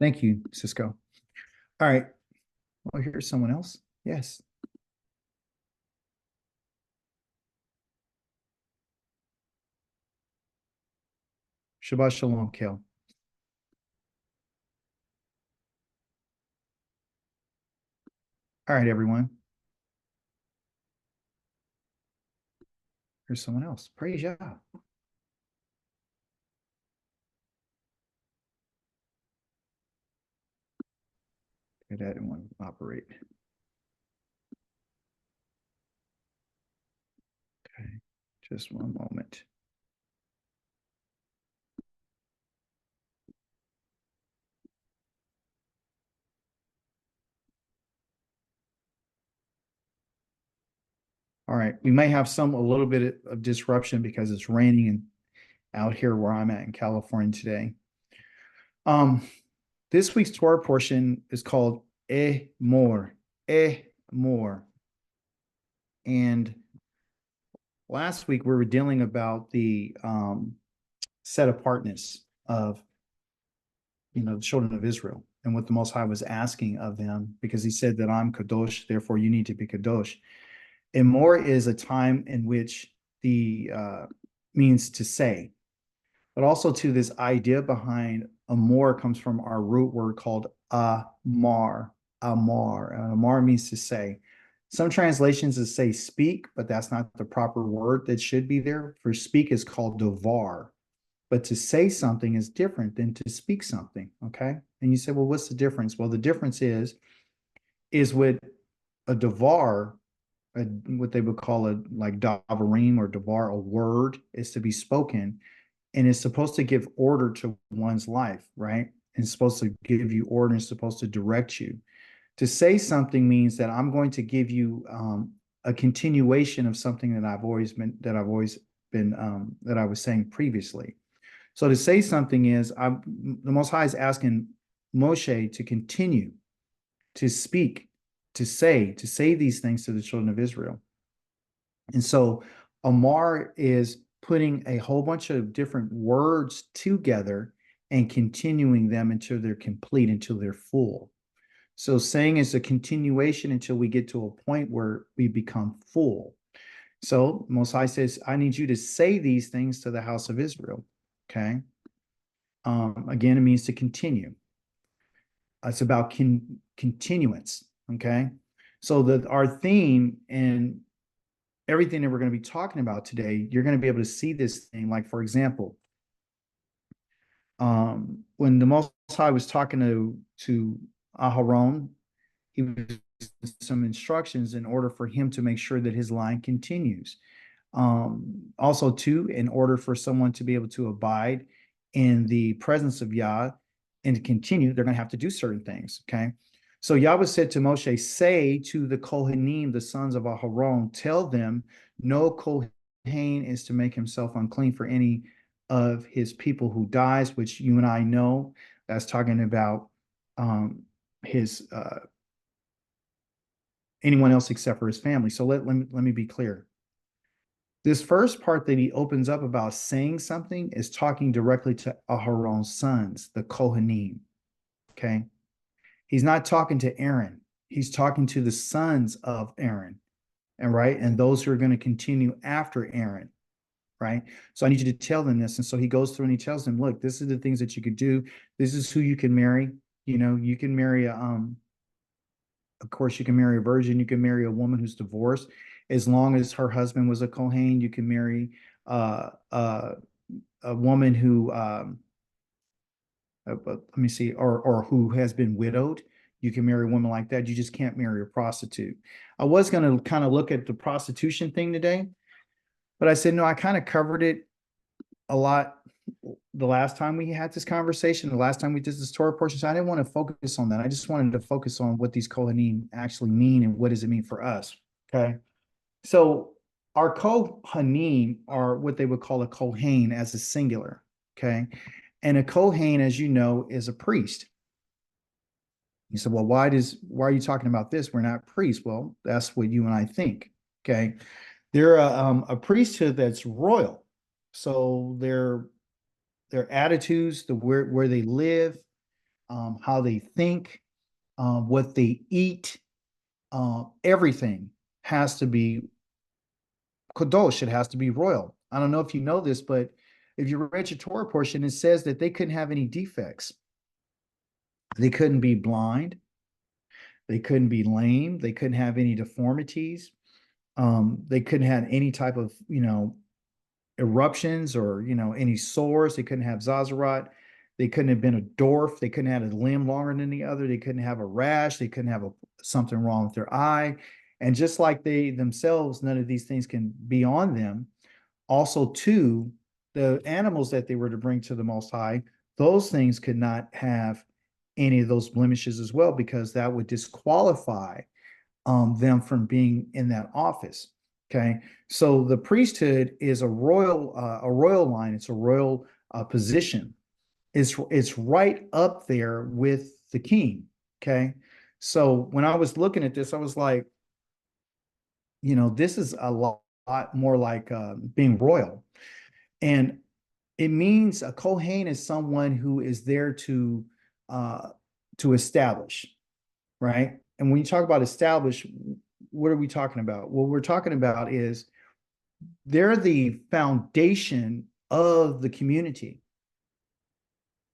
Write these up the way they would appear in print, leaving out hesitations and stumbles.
Thank you, Cisco. All right. Oh, here's someone else. Yes. Shabbat Shalom, Kel. All right, everyone. Here's someone else. Praise Yah. Okay, that didn't want to operate. Okay, just one moment. All right, we may have a little bit of disruption because it's raining and out here where I'm at in California today. This week's Torah portion is called More, More. And last week we were dealing about the set apartness of the children of Israel and what the Most High was asking of them, because he said that I'm Kadosh, therefore you need to be Kadosh. And more is a time in which the means to say, but also to this idea behind amor comes from our root word called amar. Amar means to say. Some translations say speak, but that's not the proper word that should be there. For speak is called devar, but to say something is different than to speak something. Okay, and you say, well, what's the difference? Well, the difference is with a devar, what they would call a like davarim or devar, a word is to be spoken, and it's supposed to give order to one's life, right? And it's supposed to give you order, and it's supposed to direct you. To say something means that I'm going to give you a continuation of something that I've always been that I was saying previously. So to say something is the Most High is asking Moshe to continue to speak, to say these things to the children of Israel. And so Amar is putting a whole bunch of different words together and continuing them until they're complete, until they're full. So saying is a continuation until we get to a point where we become full. So Most High says, I need you to say these things to the house of Israel. Okay. Again, it means to continue. It's about continuance. Okay. So that our theme and everything that we're going to be talking about today, you're going to be able to see this thing. Like, for example, when the Most High was talking to Aharon, he was some instructions in order for him to make sure that his line continues. Also, too, in order for someone to be able to abide in the presence of Yah and to continue, they're going to have to do certain things. Okay. So Yahweh said to Moshe, say to the Kohanim, the sons of Aharon, tell them, no Kohen is to make himself unclean for any of his people who dies, which you and I know that's talking about his anyone else except for his family. So let me be clear. This first part that he opens up about saying something is talking directly to Aharon's sons, the Kohanim. Okay. He's not talking to Aaron. He's talking to the sons of Aaron, and those who are going to continue after Aaron, right? So I need you to tell them this. And so he goes through and he tells them, look, this is the things that you could do. This is who you can marry. You can marry of course, you can marry a virgin. You can marry a woman who's divorced, as long as her husband was a Kohen. You can marry a woman who let me see, or who has been widowed. You can marry a woman like that. You just can't marry a prostitute. I was going to kind of look at the prostitution thing today, but I said, no, I kind of covered it a lot the last time we had this conversation, the last time we did this Torah portion. So I didn't want to focus on that. I just wanted to focus on what these Kohanim actually mean and what does it mean for us. Okay. So our Kohanim are what they would call a Kohen as a singular. Okay. And a Kohen, as you know, is a priest. You said, well, why are you talking about this? We're not priests. Well, that's what you and I think. Okay. They're a priesthood that's royal. So their attitudes, where they live, how they think, what they eat, everything has to be kadosh. It has to be royal. I don't know if you know this, but if you read your Torah portion, it says that they couldn't have any defects. They couldn't be blind. They couldn't be lame. They couldn't have any deformities. They couldn't have any type of, eruptions or, any sores. They couldn't have zazarat. They couldn't have been a dwarf. They couldn't have a limb longer than the other. They couldn't have a rash. They couldn't have something wrong with their eye. And just like they themselves, none of these things can be on them. Also, too, the animals that they were to bring to the Most High, those things could not have any of those blemishes as well, because that would disqualify them from being in that office. Okay, so the priesthood is a royal line. It's a royal position. It's right up there with the king. Okay, so when I was looking at this, I was like, this is a lot more like being royal, and it means a Kohen is someone who is there to establish, right? And when you talk about establish, what are we talking about? What we're talking about is they're the foundation of the community.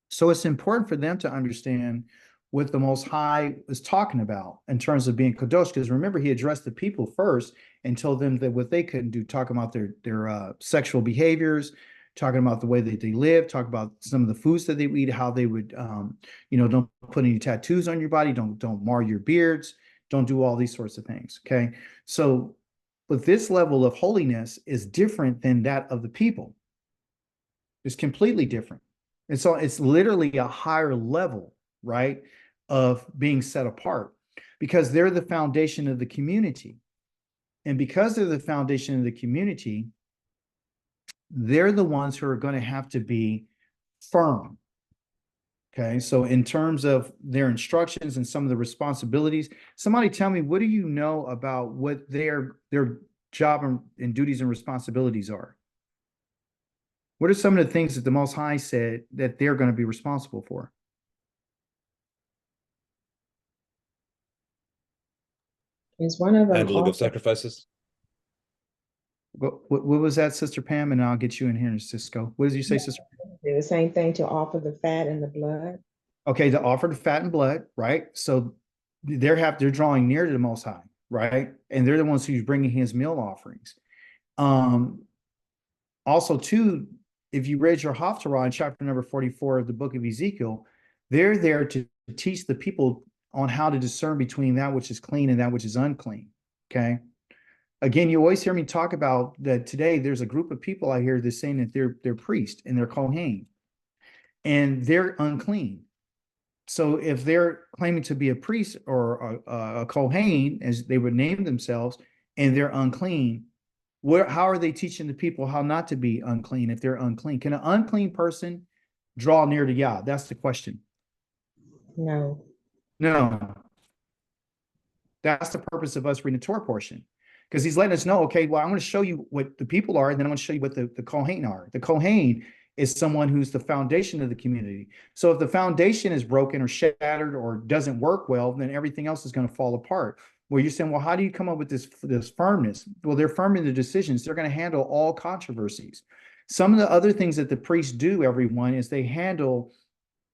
So it's important for them to understand what the Most High is talking about in terms of being kadosh, because remember, he addressed the people first and told them that what they couldn't do, talking about their sexual behaviors, talking about the way that they live, talk about some of the foods that they eat, how they would, don't put any tattoos on your body, don't mar your beards, don't do all these sorts of things. Okay, so but this level of holiness is different than that of the people. It's completely different. And so it's literally a higher level, right, of being set apart, because they're the foundation of the community. And because they're the foundation of the community, they're the ones who are going to have to be firm. Okay, so in terms of their instructions and some of the responsibilities, somebody tell me, what do you know about what their job and duties and responsibilities are? What are some of the things that the Most High said that they're going to be responsible for? Is one of them Handling of sacrifices. What was that, Sister Pam? And I'll get you in here, Cisco. What did you say, Sister? the same thing, to offer the fat and the blood? Okay, to offer the fat and blood, right? So they're drawing near to the Most High, right? And they're the ones who's bringing his meal offerings. Also, too, if you read your Haftarah in chapter number 44 of the book of Ezekiel, they're there to teach the people on how to discern between that which is clean and that which is unclean. Okay. Again, you always hear me talk about that today. There's a group of people out here that's saying that they're priests and they're kohen, and they're unclean. So if they're claiming to be a priest or a kohen, as they would name themselves, and they're unclean, how are they teaching the people how not to be unclean if they're unclean? Can an unclean person draw near to Yah? That's the question. No. No. That's the purpose of us reading the Torah portion, because he's letting us know, okay, well, I'm going to show you what the people are, and then I'm going to show you what the Kohen are. The Kohen is someone who's the foundation of the community. So if the foundation is broken or shattered or doesn't work well, then everything else is going to fall apart. Well, you're saying, well, how do you come up with this firmness? Well, they're firm in the decisions. They're going to handle all controversies. Some of the other things that the priests do, everyone, is they handle,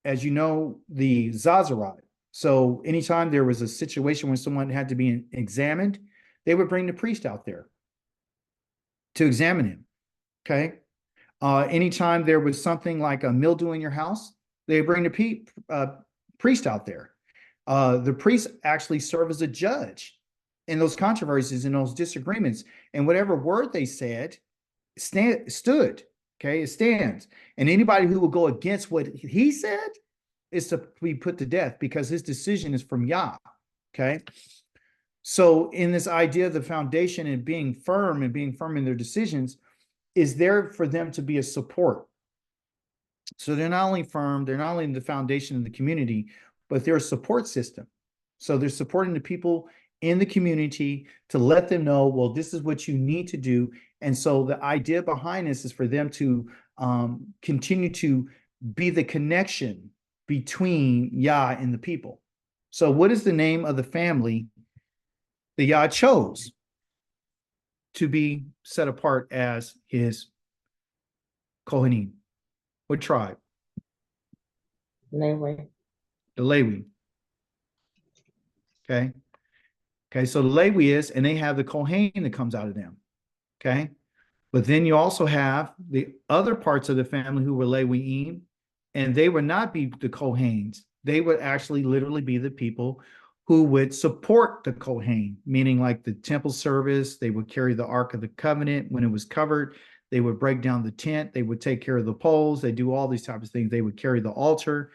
as you know, the zazarat. So anytime there was a situation when someone had to be examined, they would bring the priest out there to examine him. Okay. Anytime there was something like a mildew in your house, they bring the priest out there. The priest actually serve as a judge in those controversies, in those disagreements, and whatever word they said stood. Okay, it stands. And anybody who will go against what he said is to be put to death, because his decision is from Yah. Okay. So in this idea of the foundation and being firm in their decisions is there for them to be a support. So they're not only firm, they're not only in the foundation of the community, but they're a support system. So they're supporting the people in the community to let them know, well, this is what you need to do. And so the idea behind this is for them to continue to be the connection between Yah and the people. So what is the name of the family that Yah chose to be set apart as his Kohanim? What tribe? Leeway. The Lewi. Okay. Okay, so the Lewi is, and they have the Kohen that comes out of them. Okay. But then you also have the other parts of the family who were Lewiim, and they would not be the Kohanes. They would actually literally be the people who would support the Kohen, meaning like the temple service. They would carry the Ark of the Covenant when it was covered. They would break down the tent. They would take care of the poles. They do all these types of things. They would carry the altar.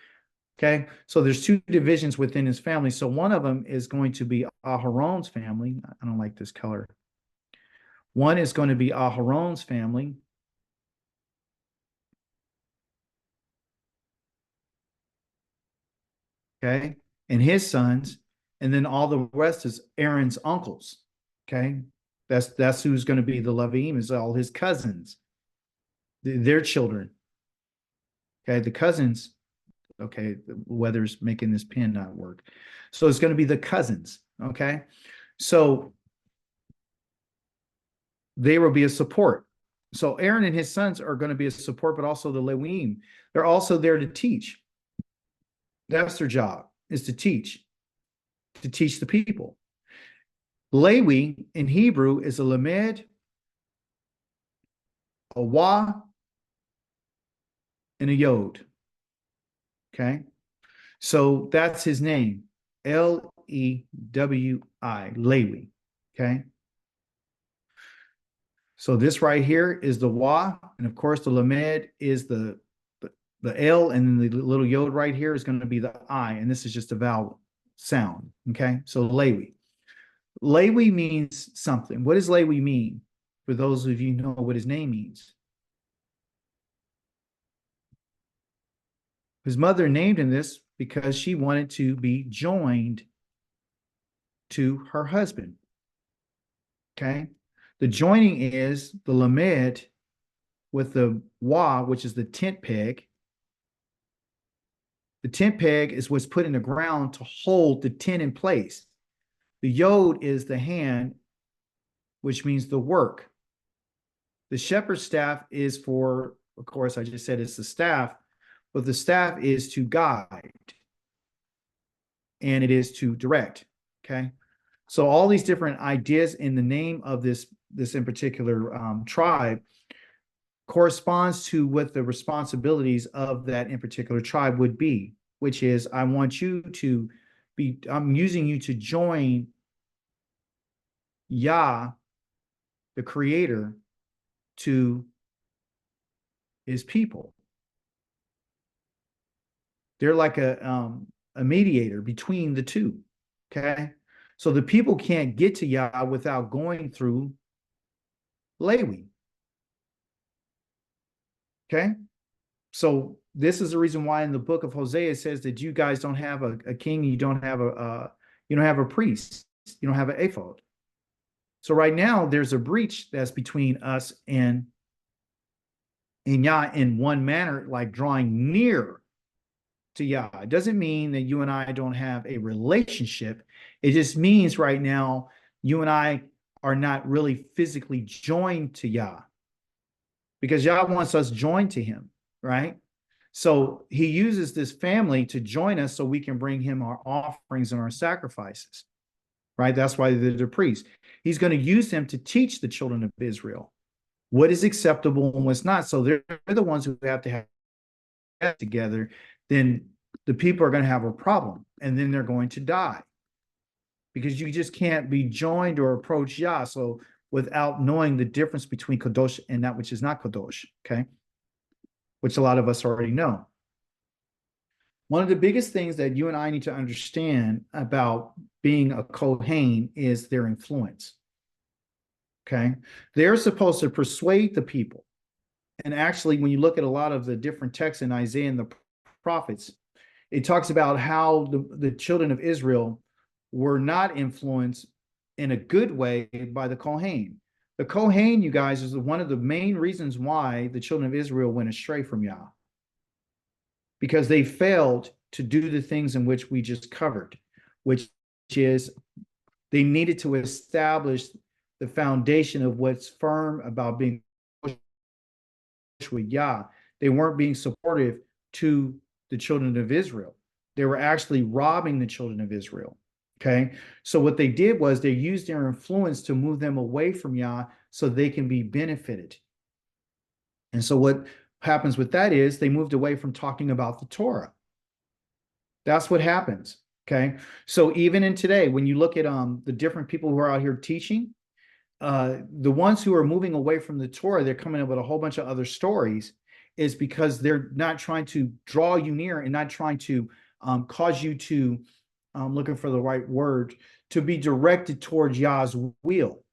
Okay, so there's two divisions within his family. So one of them is going to be Aharon's family. I don't like this color. One is going to be Aharon's family. Okay, and his sons, and then all the rest is Aaron's uncles. Okay, that's who's going to be the Leviim, is all his cousins, their children. Okay, the cousins. Okay, the weather's making this pen not work. So it's going to be the cousins. Okay, so they will be a support. So Aaron and his sons are going to be a support, but also the Lewiim. They're also there to teach. That's their job, is to teach the people. Lewi in Hebrew is a lamed, a wa, and a yod. Okay, so that's his name, Lewi, Lewi. Okay, so this right here is the wa, and of course the lamed is the L, and then the little yod right here is going to be the I, and this is just a vowel sound. Okay, so Lewi. Lewi means something. What does Lewi mean? For those of you who know what his name means. His mother named him this because she wanted to be joined to her husband. Okay, the joining is the lamed with the wa, which is the tent peg. The tent peg is what's put in the ground to hold the tent in place. The yod is the hand, which means the work. The shepherd's staff is for, of course, I just said it's the staff, but the staff is to guide and it is to direct. Okay, so all these different ideas in the name of this in particular tribe corresponds to what the responsibilities of that in particular tribe would be, which is I want you to be, I'm using you to join Yah, the creator, to his people. They're like a mediator between the two. Okay, so the people can't get to Yah without going through Lewi. Okay, so this is the reason why in the book of Hosea it says that you guys don't have a king, you don't have a priest, you don't have an ephod. So right now there's a breach that's between us and Yah in one manner, like drawing near to Yah. It doesn't mean that you and I don't have a relationship. It just means right now you and I are not really physically joined to Yah, because Yah wants us joined to him, right? So he uses this family to join us so we can bring him our offerings and our sacrifices, right? That's why they're the priests. He's going to use them to teach the children of Israel what is acceptable and what's not. So they're the ones who have to have that together. Then the people are going to have a problem, and then they're going to die, because you just can't be joined or approach Yah so without knowing the difference between Kadosh and that which is not Kadosh, okay? Which a lot of us already know. One of the biggest things that you and I need to understand about being a Kohen is their influence, okay? They're supposed to persuade the people. And actually, when you look at a lot of the different texts in Isaiah and the prophets, it talks about how the children of Israel were not influenced in a good way by the Kohen. The Kohen, you guys, is one of the main reasons why the children of Israel went astray from Yah. because they failed to do the things in which we just covered, which is they needed to establish the foundation of what's firm about being with Yah. They weren't being supportive to the children of Israel. They were actually robbing the children of Israel. Okay. So what they did was they used their influence to move them away from Yah so they can be benefited. And so what happens with that is they moved away from talking about the Torah. That's what happens. Okay. So even in today, when you look at the different people who are out here teaching, the ones who are moving away from the Torah, they're coming up with a whole bunch of other stories, is because they're not trying to draw you near and not trying to cause you to, looking for the right word, to be directed towards Yah's will.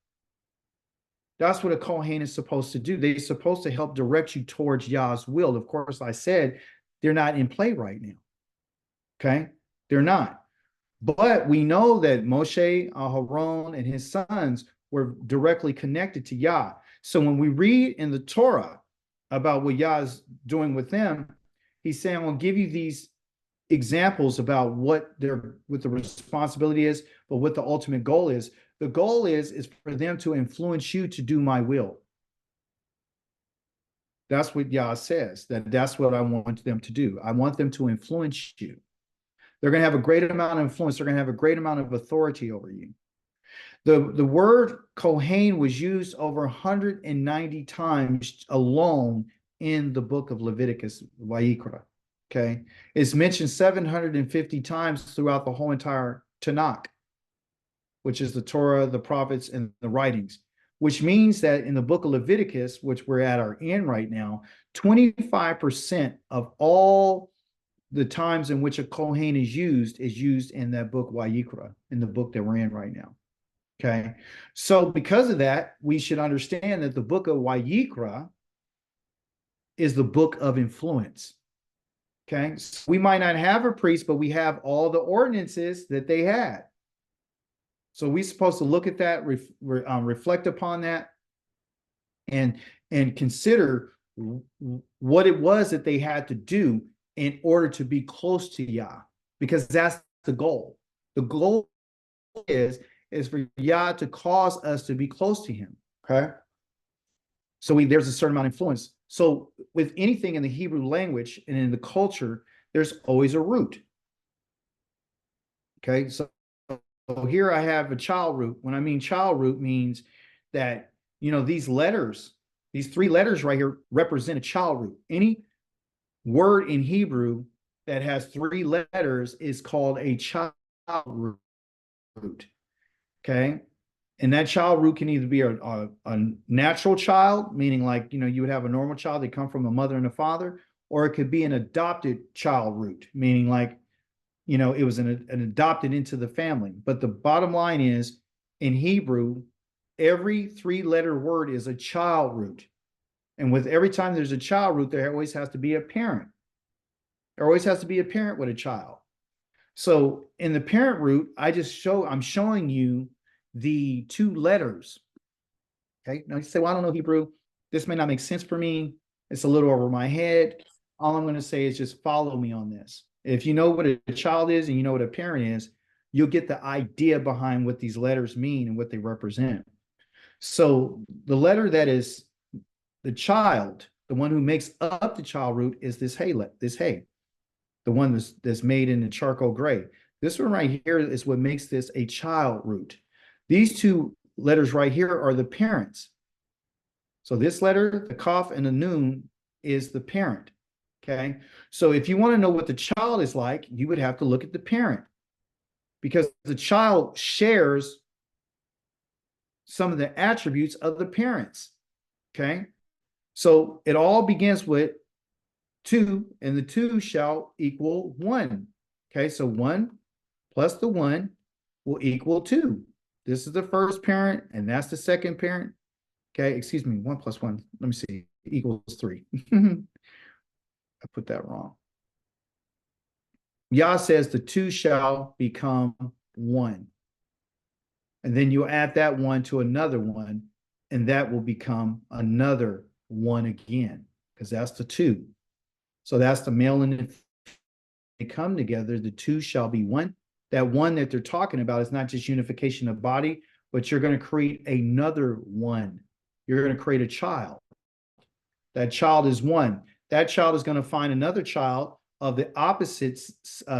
That's what a Kohen is supposed to do. They're supposed to help direct you towards Yah's will. Of course, I said they're not in play right now. Okay? They're not. But we know that Moshe, Aaron, and his sons were directly connected to Yah. So when we read in the Torah about what Yah is doing with them, he's saying, "I'll give you these examples about what the responsibility is, but what the ultimate goal is. The goal is for them to influence you to do my will." That's what Yah says, that's what I want them to do. I want them to influence you. They're going to have a great amount of influence. They're going to have a great amount of authority over you. The word Kohen was used over 190 times alone in the book of Leviticus, Vayikra. Okay. It's mentioned 750 times throughout the whole entire Tanakh, which is the Torah, the prophets, and the writings, which means that in the book of Leviticus, which we're at our end right now, 25% of all the times in which a Kohen is used in that book Vayikra, in the book that we're in right now. Okay. So because of that, we should understand that the book of Vayikra is the book of influence. Okay. So we might not have a priest, but we have all the ordinances that they had. So we're supposed to look at that, reflect upon that, and consider what it was that they had to do in order to be close to Yah, because that's the goal. The goal is for Yah to cause us to be close to him. Okay. So there's a certain amount of influence. So with anything in the Hebrew language and in the culture, there's always a root. Okay. So here I have a child root. When I mean child root, means that, these letters, these three letters right here represent a child root. Any word in Hebrew that has three letters is called a child root. Okay. And that child root can either be a natural child, meaning like, you would have a normal child that come from a mother and a father, or it could be an adopted child root, meaning like, it was an adopted into the family. But the bottom line is, in Hebrew, every three-letter word is a child root. And with every time there's a child root, there always has to be a parent. There always has to be a parent with a child. So in the parent root, I'm showing you the two letters. Okay. Now you say, well, I don't know Hebrew. This may not make sense for me. It's a little over my head. All I'm going to say is just follow me on this. If you know what a child is and you know what a parent is, you'll get the idea behind what these letters mean and what they represent. So the letter that is the child, the one who makes up the child root, is this hay, the one that's made in the charcoal gray. This one right here is what makes this a child root. These two letters right here are the parents. So this letter, the Kaf and the Nun, is the parent. Okay. So if you want to know what the child is like, you would have to look at the parent, because the child shares some of the attributes of the parents. Okay. So it all begins with 2, and the 2 shall equal 1. Okay. So 1 plus the 1 will equal 2. This is the first parent, and that's the second parent. Okay. Excuse me. 1 plus 1. Let me see. Equals 3. I put that wrong. Yah says the 2 shall become 1. And then you add that 1 to another 1, and that will become another 1 again, because that's the 2. So that's the male and the come together, the two shall be one. That one that they're talking about is not just unification of body, but you're going to create another one. You're going to create a child. That child is one. That child is going to find another child of the opposite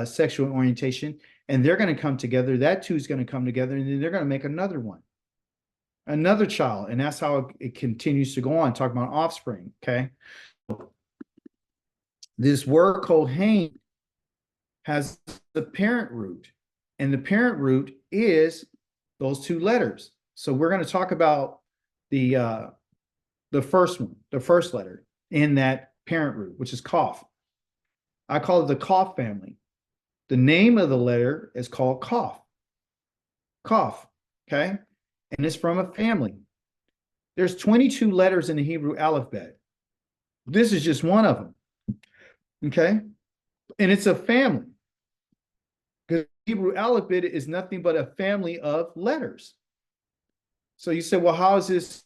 sexual orientation, and they're going to come together. That two is going to come together, and then they're going to make another one, another child. And that's how it continues to go on, talking about offspring. Okay. This word Kohen has the parent root, and the parent root is those two letters. So we're going to talk about the first one, the first letter in that parent root, which is Kaf. I call it the Kaf family. The name of the letter is called Kaf. Kaf, okay? And it's from a family. There's 22 letters in the Hebrew alphabet. This is just one of them, okay? And it's a family. Because Hebrew alphabet is nothing but a family of letters. So you say, well, how is this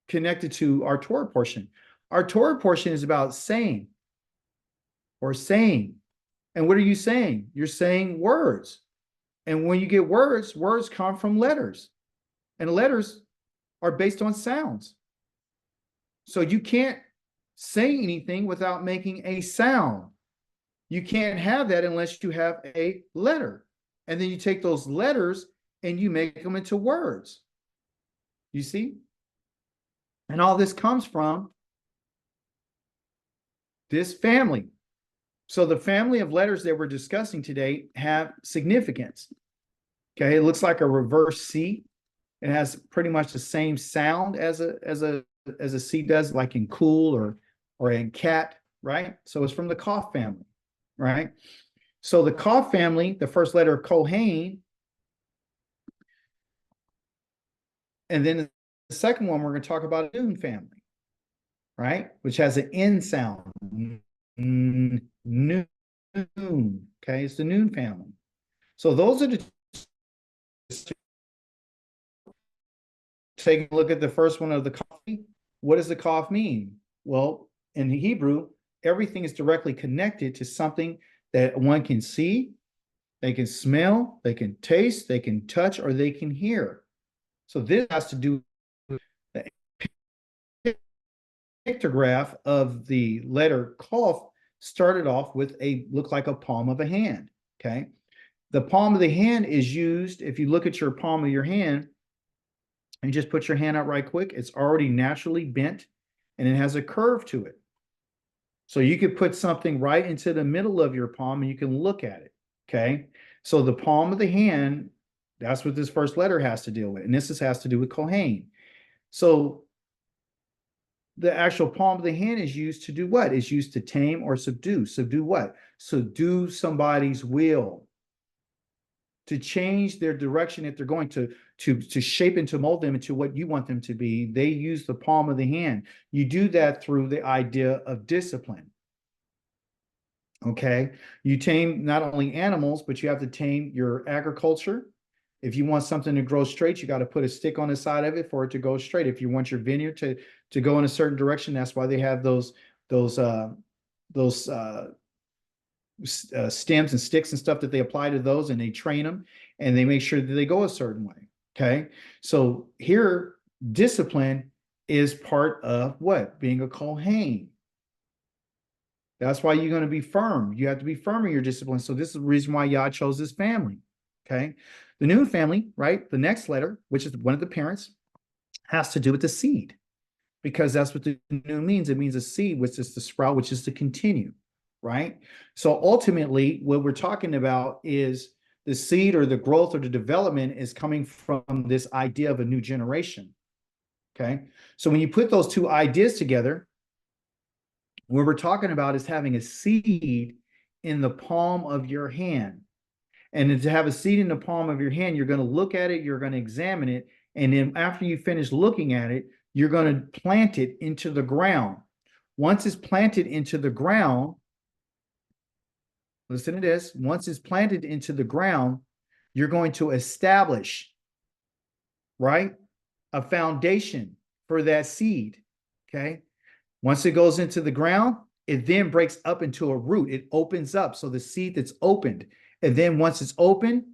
connected to our Torah portion? Our Torah portion is about saying or saying. And what are you saying? You're saying words. And when you get words, words come from letters. And letters are based on sounds. So you can't say anything without making a sound. You can't have that unless you have a letter. And then you take those letters and you make them into words. You see? And all this comes from this family. So the family of letters that we're discussing today have significance. Okay, it looks like a reverse C. It has pretty much the same sound as a C does, like in cool or in cat, right? So it's from the Kaf family, right? So the Kaf family, the first letter of Kohen, and then the second one we're going to talk about a Nun family, right? Which has an N sound. Noon. Okay, it's the Nun family. So those are the. Take a look at the first one of the Kaf. What does the Kaf mean? Well, in Hebrew, everything is directly connected to something that one can see, they can smell, they can taste, they can touch, or they can hear. So this has to do with the pictograph of the letter Kaf started off with look like a palm of a hand. Okay. The palm of the hand is used, if you look at your palm of your hand, and just put your hand out right quick, it's already naturally bent and it has a curve to it. So you could put something right into the middle of your palm and you can look at it. Okay. So the palm of the hand, that's what this first letter has to deal with. And this has to do with Kohen. So the actual palm of the hand is used to do what? It's used to tame or subdue. Subdue what? Subdue somebody's will. To change their direction if they're going to shape and to mold them into what you want them to be. They use the palm of the hand. You do that through the idea of discipline. Okay. You tame not only animals, but you have to tame your agriculture. If you want something to grow straight, you got to put a stick on the side of it for it to go straight. If you want your vineyard to go in a certain direction, that's why they have those stems and sticks and stuff that they apply to those, and they train them and they make sure that they go a certain way. Okay. So here, discipline is part of what? Being a Kohen. That's why you're going to be firm. You have to be firm in your discipline. So this is the reason why Yah chose this family. Okay. The Nun family, right? The next letter, which is one of the parents, has to do with the seed, because that's what the Nun means. It means a seed, which is the sprout, which is to continue. Right? So ultimately, what we're talking about is the seed or the growth or the development is coming from this idea of a new generation. Okay. So when you put those two ideas together, what we're talking about is having a seed in the palm of your hand. And to have a seed in the palm of your hand, you're going to look at it, you're going to examine it. And then after you finish looking at it, you're going to plant it into the ground. Once it's planted into the ground, listen to this. Once it's planted into the ground, you're going to establish, right, a foundation for that seed. Okay. Once it goes into the ground, it then breaks up into a root. It opens up. So the seed that's opened, and then once it's open,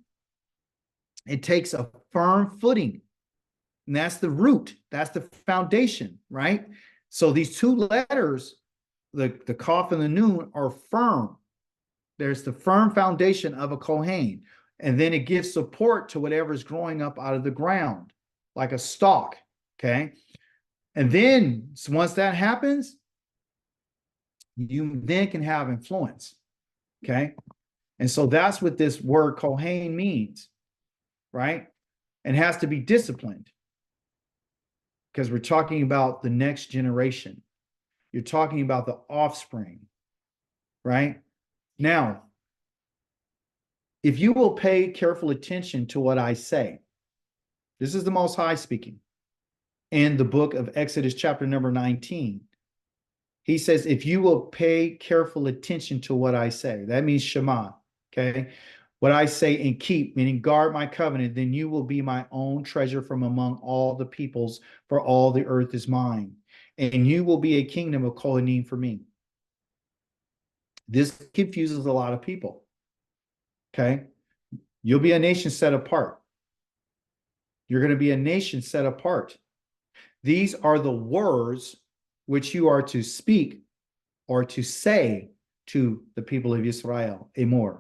it takes a firm footing. And that's the root. That's the foundation, right? So these two letters, the Kaf and the Nun, are firm. There's the firm foundation of a Kohen. And then it gives support to whatever's growing up out of the ground, like a stalk. Okay. And then once that happens, you then can have influence. Okay. And so that's what this word Kohen means, right? And has to be disciplined, because we're talking about the next generation. You're talking about the offspring, right? Now, if you will pay careful attention to what I say, this is the Most High speaking in the book of Exodus, chapter number 19. He says, if you will pay careful attention to what I say, that means Shema, okay? What I say and keep, meaning guard my covenant, then you will be my own treasure from among all the peoples, for all the earth is mine. And you will be a kingdom of Kohanim for me. This confuses a lot of people, okay? You'll be a nation set apart. You're going to be a nation set apart. These are the words which you are to speak or to say to the people of Israel, Emor.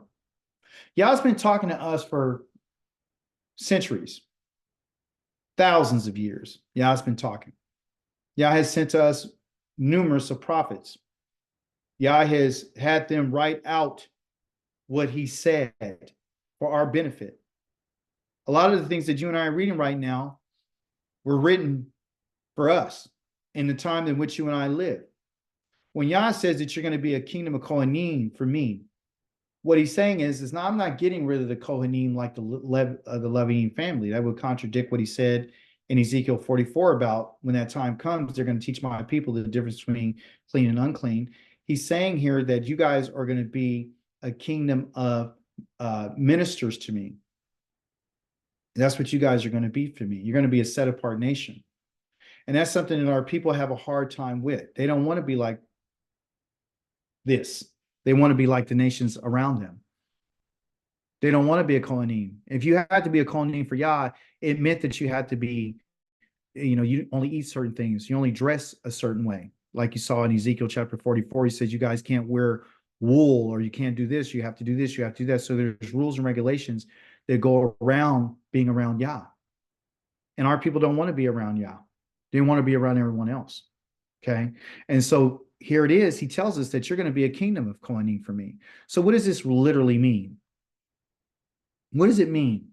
Yah's been talking to us for centuries, thousands of years. Yah's been talking. Yah has sent to us numerous of prophets. Yah has had them write out what he said for our benefit. A lot of the things that you and I are reading right now were written for us in the time in which you and I live. When Yah says that you're going to be a kingdom of Kohanim for me, what he's saying is I'm not getting rid of the Kohanim like the Levine family. That would contradict what he said in Ezekiel 44 about when that time comes, they're going to teach my people the difference between clean and unclean. He's saying here that you guys are going to be a kingdom of ministers to me. That's what you guys are going to be for me. You're going to be a set apart nation. And that's something that our people have a hard time with. They don't want to be like this. They want to be like the nations around them. They don't want to be a Kohanim. If you had to be a Kohanim for Yah, it meant that you had to be, you only eat certain things. You only dress a certain way. Like you saw in Ezekiel chapter 44, he says you guys can't wear wool, or you can't do this. You have to do this. You have to do that. So there's rules and regulations that go around being around Yah. And our people don't want to be around Yah. They want to be around everyone else. Okay. And so here it is. He tells us that you're going to be a kingdom of Kohanim for me. So what does this literally mean? What does it mean?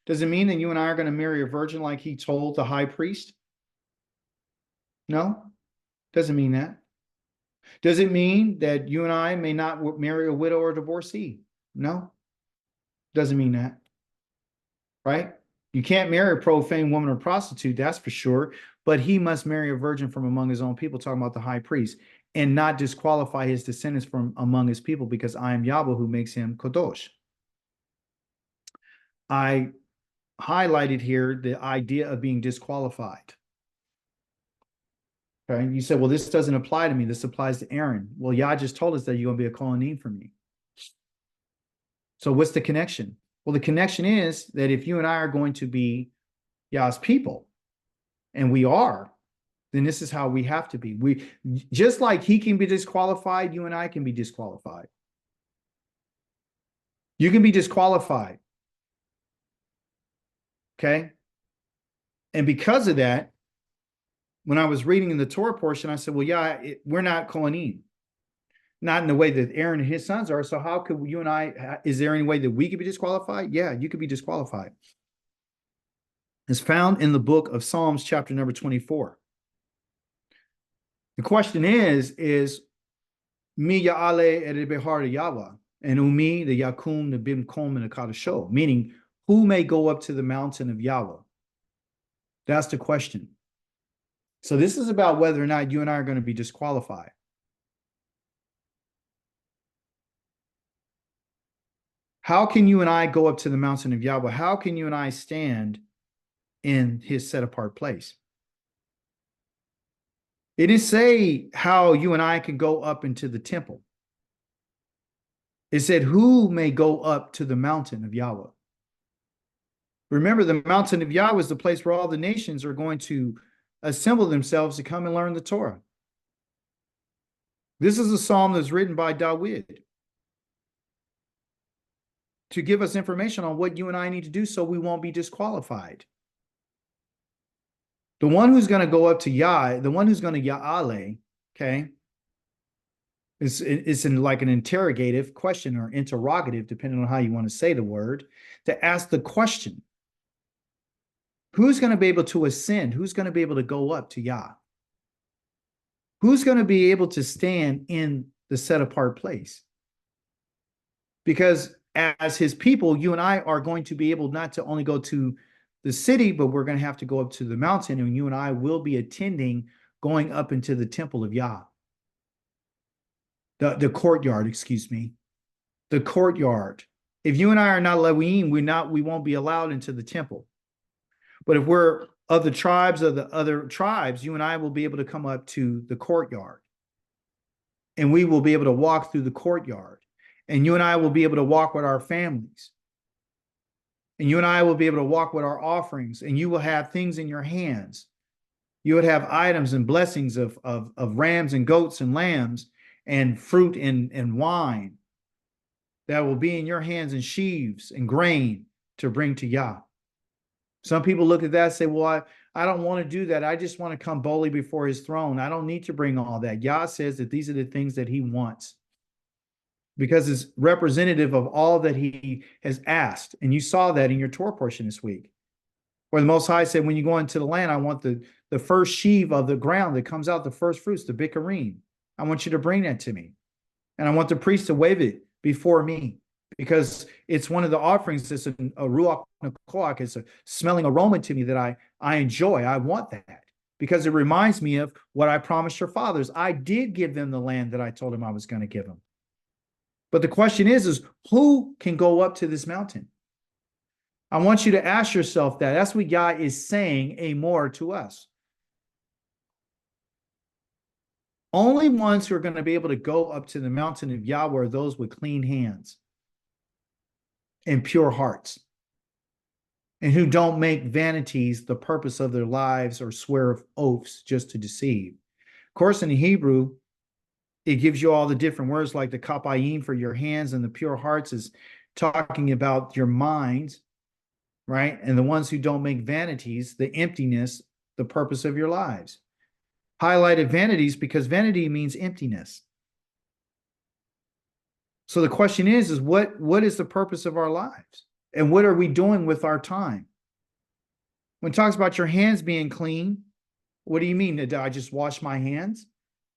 Does it mean that you and I are going to marry a virgin like he told the high priest? No, doesn't mean that. Does it mean that you and I may not marry a widow or divorcee? No, doesn't mean that. Right? You can't marry a profane woman or prostitute, that's for sure. But he must marry a virgin from among his own people, talking about the high priest, and not disqualify his descendants from among his people, because I am Yahweh who makes him Kadosh. I highlighted here the idea of being disqualified. Okay, you said, well, this doesn't apply to me. This applies to Aaron. Well, Yah just told us that you're going to be a Kohanim for me. So what's the connection? Well, the connection is that if you and I are going to be Yah's people, and we are, then this is how we have to be. We, just like he can be disqualified, you and I can be disqualified. You can be disqualified. Okay? And because of that, when I was reading in the Torah portion, I said, well, yeah, we're not Kohanim. Not in the way that Aaron and his sons are. So how could you and I, is there any way that we could be disqualified? Yeah, you could be disqualified. It's found in the book of Psalms, chapter number 24. The question is Mi ya'ale et behar Yahweh, and umi the yakum the bimkom and the kadasho, meaning who may go up to the mountain of Yahweh? That's the question. So this is about whether or not you and I are going to be disqualified. How can you and I go up to the mountain of Yahweh? How can you and I stand in his set apart place? It didn't say how you and I can go up into the temple. It said, who may go up to the mountain of Yahweh? Remember, the mountain of Yahweh is the place where all the nations are going to assemble themselves to come and learn the Torah. This is a psalm that's written by David to give us information on what you and I need to do so we won't be disqualified. The one who's going to go up to Yah, the one who's going to Ya'ale, okay, it's in like an interrogative question or interrogative, depending on how you want to say the word, to ask the question. Who's going to be able to ascend? Who's going to be able to go up to Yah? Who's going to be able to stand in the set apart place? Because as his people, you and I are going to be able not to only go to the city, but we're going to have to go up to the mountain, and you and I will be attending going up into the temple of Yah. The courtyard, excuse me. The courtyard. If you and I are not Leviim, we won't be allowed into the temple. But if we're of the tribes of the other tribes, you and I will be able to come up to the courtyard. And we will be able to walk through the courtyard. And you and I will be able to walk with our families. And you and I will be able to walk with our offerings. And you will have things in your hands. You would have items and blessings of rams and goats and lambs and fruit and wine that will be in your hands, and sheaves and grain to bring to Yah. Some people look at that and say, well, I don't want to do that. I just want to come boldly before his throne. I don't need to bring all that. Yah says that these are the things that he wants because it's representative of all that he has asked. And you saw that in your Torah portion this week, where the Most High said, when you go into the land, I want the first sheave of the ground that comes out, the first fruits, the bikarim. I want you to bring that to me. And I want the priest to wave it before me, because it's one of the offerings that's a ruach nekoach. It's a smelling aroma to me that I enjoy. I want that because it reminds me of what I promised your fathers. I did give them the land that I told them I was going to give them. But the question is who can go up to this mountain? I want you to ask yourself that. That's what Yah is saying a more to us. Only ones who are going to be able to go up to the mountain of Yahweh are those with clean hands and pure hearts, and who don't make vanities the purpose of their lives or swear oaths just to deceive. Of course, in the Hebrew, it gives you all the different words, like the kapayim for your hands, and the pure hearts is talking about your minds, right? And the ones who don't make vanities, the emptiness, the purpose of your lives. Highlighted vanities because vanity means emptiness. So the question is what is the purpose of our lives? And what are we doing with our time? When it talks about your hands being clean, what do you mean? Did I just wash my hands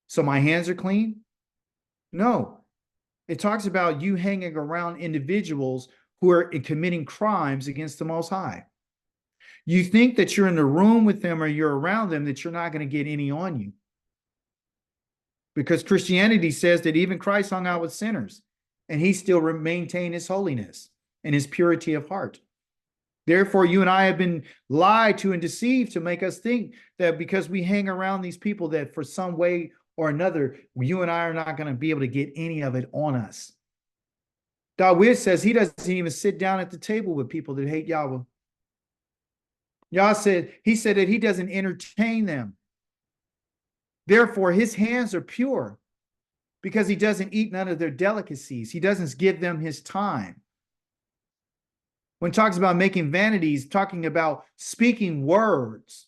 so my hands are clean? No. It talks about you hanging around individuals who are committing crimes against the Most High. You think that you're in the room with them or you're around them, that you're not going to get any on you. Because Christianity says that even Christ hung out with sinners and he still maintained his holiness and his purity of heart. Therefore, you and I have been lied to and deceived to make us think that because we hang around these people that for some way or another, you and I are not going to be able to get any of it on us. David says he doesn't even sit down at the table with people that hate Yahweh. He said that he doesn't entertain them. Therefore, his hands are pure because he doesn't eat none of their delicacies. He doesn't give them his time. When it talks about making vanities, talking about speaking words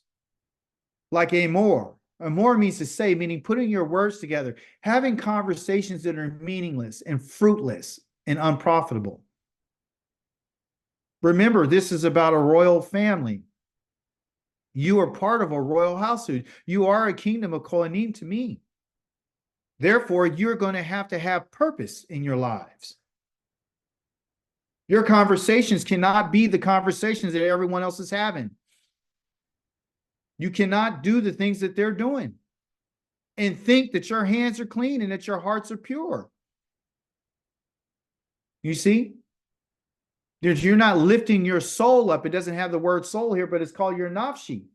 like amor. Amor means to say, meaning putting your words together, having conversations that are meaningless and fruitless and unprofitable. Remember, this is about a royal family. You are part of a royal household. You are a kingdom of Kohanim to me. Therefore, you're going to have purpose in your lives. Your conversations cannot be the conversations that everyone else is having. You cannot do the things that they're doing and think that your hands are clean and that your hearts are pure. You see? You're not lifting your soul up. It doesn't have the word soul here, but it's called your nafshi.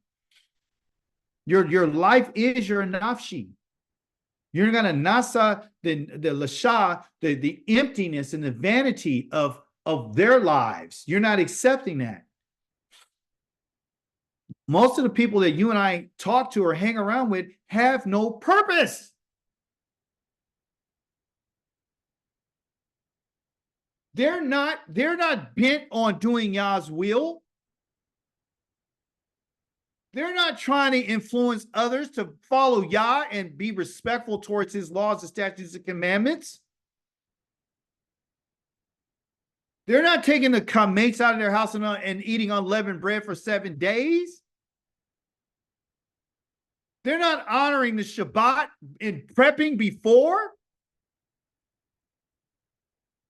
Your life is your nafshi. You're going to nasa the lasha, the emptiness and the vanity of their lives. You're not accepting that. Most of the people that you and I talk to or hang around with have no purpose. They're not bent on doing Yah's will. They're not trying to influence others to follow Yah and be respectful towards his laws, the statutes, and commandments. They're not taking the mates out of their house and eating unleavened bread for 7 days. They're not honoring the Shabbat and prepping before.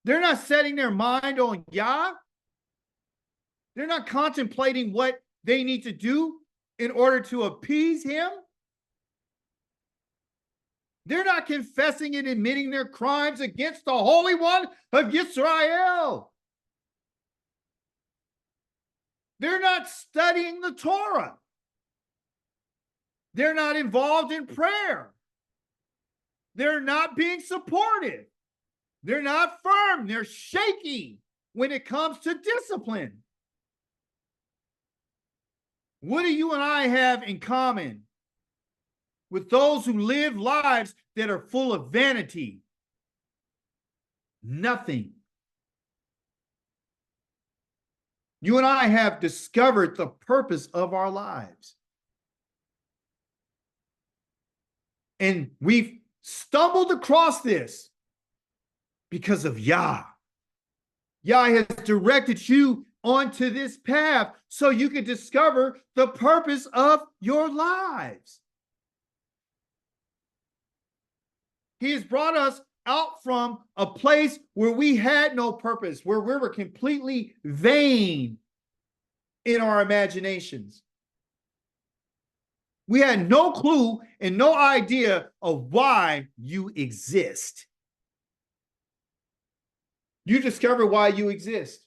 They're not setting their mind on Yah. They're not contemplating what they need to do in order to appease him. They're not confessing and admitting their crimes against the Holy One of Israel. They're not studying the Torah. They're not involved in prayer. They're not being supportive. They're not firm. They're shaky when it comes to discipline. What do you and I have in common with those who live lives that are full of vanity? Nothing. You and I have discovered the purpose of our lives. And we've stumbled across this because of Yah. Yah has directed you onto this path so you can discover the purpose of your lives. He has brought us out from a place where we had no purpose, where we were completely vain in our imaginations. We had no clue and no idea of why you exist. You discover why you exist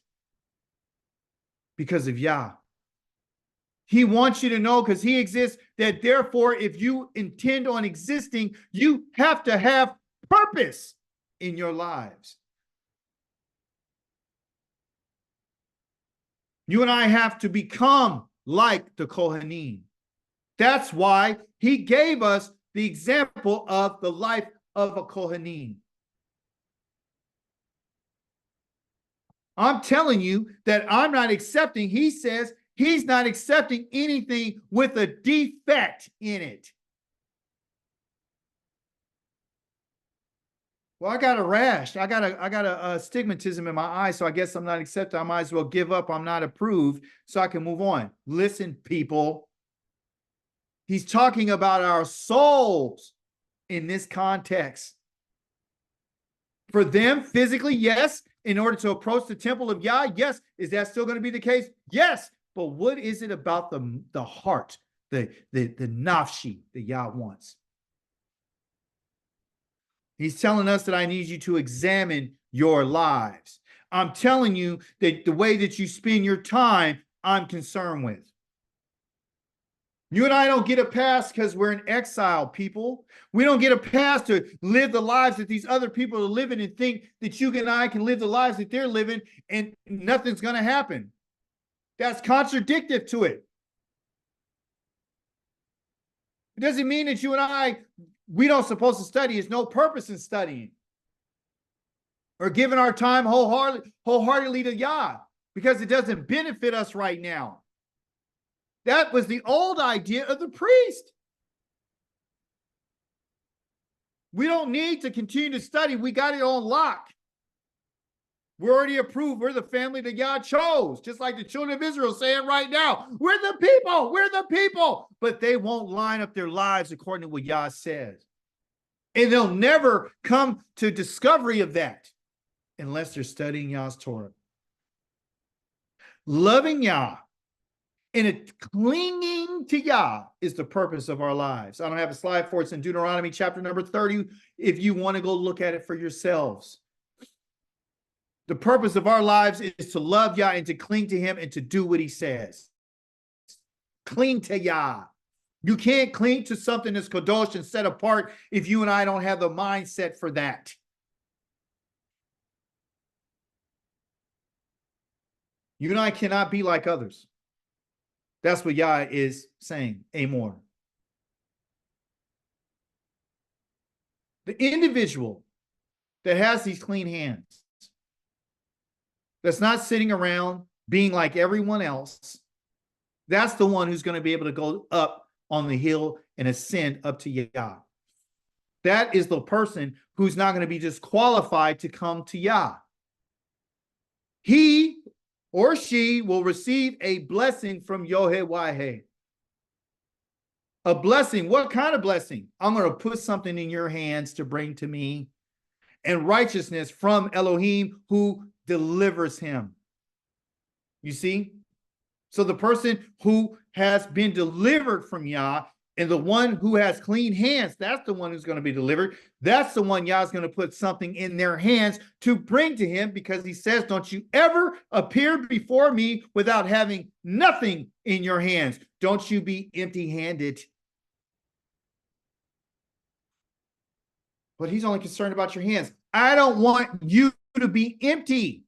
because of Yah. He wants you to know, because he exists, that therefore, if you intend on existing, you have to have purpose in your lives. You and I have to become like the Kohanim. That's why he gave us the example of the life of a Kohanim. I'm telling you that I'm not accepting. He says he's not accepting anything with a defect in it. Well, I got a rash. I got a stigmatism in my eye, so I guess I'm not accepted. I might as well give up. I'm not approved, so I can move on. Listen, people. He's talking about our souls in this context. For them, physically, yes. In order to approach the temple of Yah, yes. Is that still going to be the case? Yes. But what is it about the heart, the nafshi that Yah wants? He's telling us that I need you to examine your lives. I'm telling you that the way that you spend your time, I'm concerned with. You and I don't get a pass because we're in exile, people. We don't get a pass to live the lives that these other people are living and think that you and I can live the lives that they're living and nothing's going to happen. That's contradictory to it. It doesn't mean that you and we don't supposed to study. There's no purpose in studying or giving our time wholeheartedly to Yah because it doesn't benefit us right now. That was the old idea of the priest. We don't need to continue to study. We got it on lock. We're already approved. We're the family that Yah chose. Just like the children of Israel saying right now, we're the people. We're the people. But they won't line up their lives according to what Yah says. And they'll never come to discovery of that unless they're studying Yah's Torah. Loving Yah and clinging to Yah is the purpose of our lives. I don't have a slide for it. It's in Deuteronomy chapter number 30. If you want to go look at it for yourselves. The purpose of our lives is to love Yah and to cling to him and to do what he says. Cling to Yah. You can't cling to something that's kadosh and set apart if you and I don't have the mindset for that. You and I cannot be like others. That's what Yah is saying, Amor. The individual that has these clean hands, that's not sitting around being like everyone else, that's the one who's going to be able to go up on the hill and ascend up to Yah. That is the person who's not going to be disqualified to come to Yah. He or she will receive a blessing from Yohewah. A blessing. What kind of blessing? I'm going to put something in your hands to bring to me, and righteousness from Elohim who delivers him. You see? So the person who has been delivered from Yah and the one who has clean hands, that's the one who's going to be delivered. That's the one Yah's going to put something in their hands to bring to him, because he says, don't you ever appear before me without having nothing in your hands. Don't you be empty-handed. But he's only concerned about your hands. I don't want you to be empty.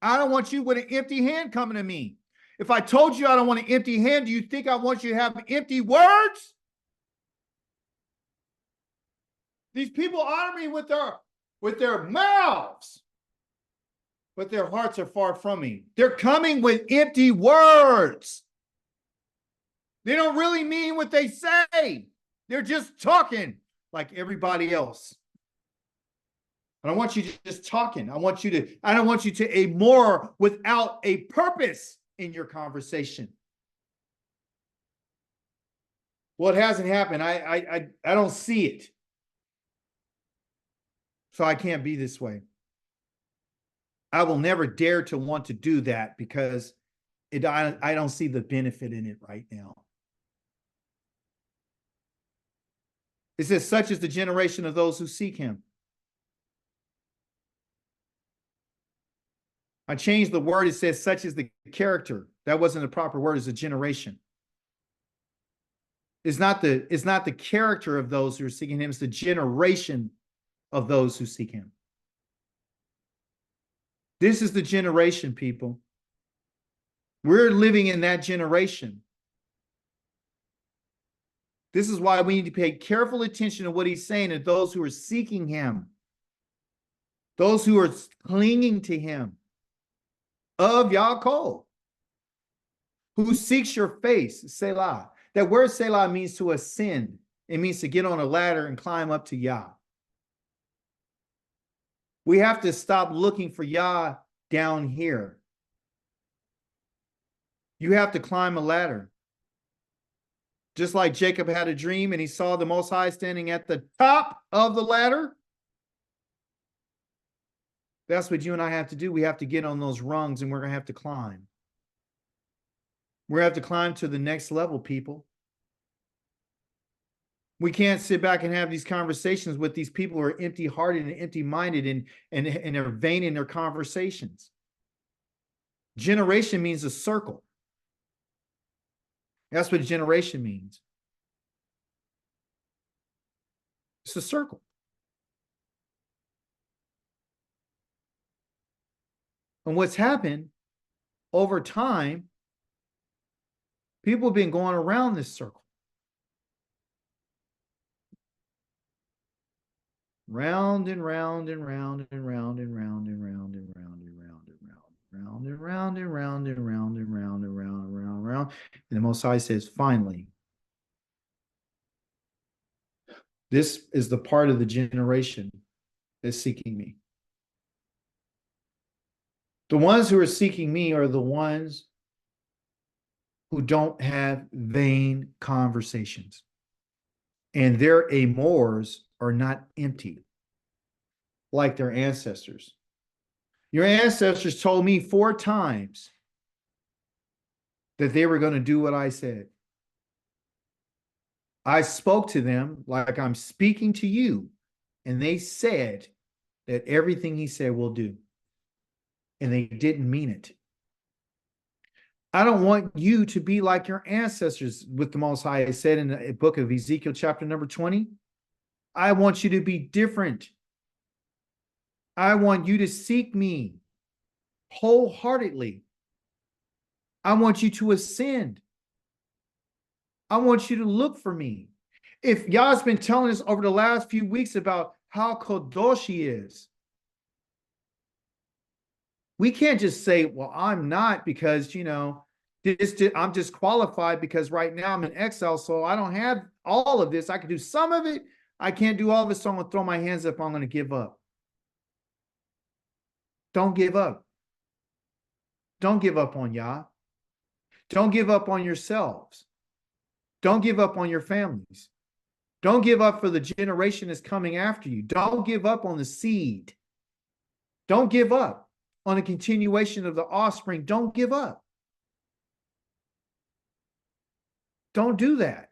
I don't want you with an empty hand coming to me. If I told you I don't want an empty hand, do you think I want you to have empty words? These people honor me with their mouths, but their hearts are far from me. They're coming with empty words. They don't really mean what they say. They're just talking like everybody else. I don't want you just talking. I don't want you to amor without a purpose in your conversation. Well, it hasn't happened. I don't see it. So I can't be this way. I will never dare to want to do that, because I don't see the benefit in it right now. It says, such is the generation of those who seek him. I changed the word. It says, such is the character. That wasn't the proper word. It's a generation. It's not the character of those who are seeking him. It's the generation of those who seek him. This is the generation, people. We're living in that generation. This is why we need to pay careful attention to what he's saying to those who are seeking him, those who are clinging to him, of Yaakov, who seeks your face, Selah. That word Selah means to ascend. It means to get on a ladder and climb up to Yah. We have to stop looking for Yah down here. You have to climb a ladder. Just like Jacob had a dream and he saw the Most High standing at the top of the ladder. That's what you and I have to do. We have to get on those rungs, and we're going to have to climb. We're going to have to climb to the next level, people. We can't sit back and have these conversations with these people who are empty-hearted and empty-minded and they're vain in their conversations. Generation means a circle. That's what generation means. It's a circle. And what's happened over time, people have been going around this circle. Round and round and round and round and round and round and round and round and round and round and round and round and round and round and round and round. And the Most High says, finally, this is the part of the generation that's seeking me. The ones who are seeking me are the ones who don't have vain conversations. And their amors are not empty like their ancestors. Your ancestors told me 4 times that they were going to do what I said. I spoke to them like I'm speaking to you, and they said that everything he said will do. And they didn't mean it. I don't want you to be like your ancestors with the Most High. It said in the book of Ezekiel, chapter number 20. I want you to be different. I want you to seek me wholeheartedly. I want you to ascend. I want you to look for me. If Yah's been telling us over the last few weeks about how Kadosh he is, we can't just say, well, I'm not because, I'm disqualified because right now I'm in exile, so I don't have all of this. I can do some of it. I can't do all of it, so I'm going to throw my hands up. I'm going to give up. Don't give up. Don't give up on Yah. Don't give up on yourselves. Don't give up on your families. Don't give up for the generation that's coming after you. Don't give up on the seed. Don't give up on the continuation of the offspring. Don't give up. Don't do that.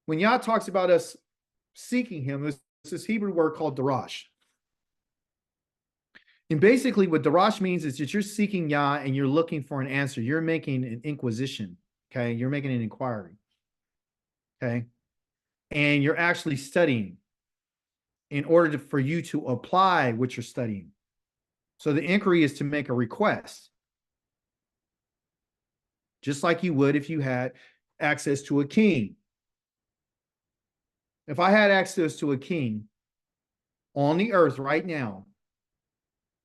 When Yah talks about us seeking him, there's this Hebrew word called darash. And basically what darash means is that you're seeking Yah and you're looking for an answer. You're making an inquisition, okay? You're making an inquiry, okay? And you're actually studying in order for you to apply what you're studying. So the inquiry is to make a request, just like you would if you had access to a king. If I had access to a king on the earth right now,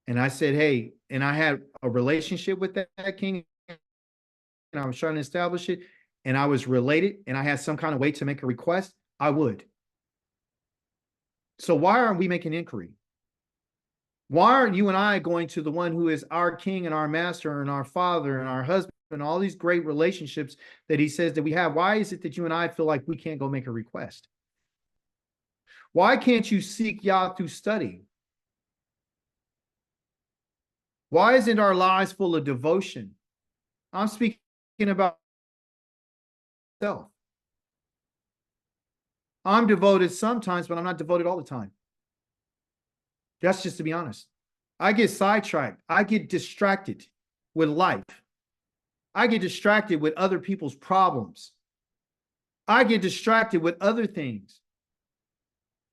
and I said, hey, and I had a relationship with that king, and I was trying to establish it, and I was related, and I had some kind of way to make a request, I would. So why aren't we making inquiry? Why aren't you and I going to the one who is our king and our master and our father and our husband and all these great relationships that he says that we have? Why is it that you and I feel like we can't go make a request? Why can't you seek Yah through study? Why isn't our lives full of devotion? I'm speaking about self. I'm devoted sometimes, but I'm not devoted all the time. That's just to be honest. I get sidetracked. I get distracted with life. I get distracted with other people's problems. I get distracted with other things.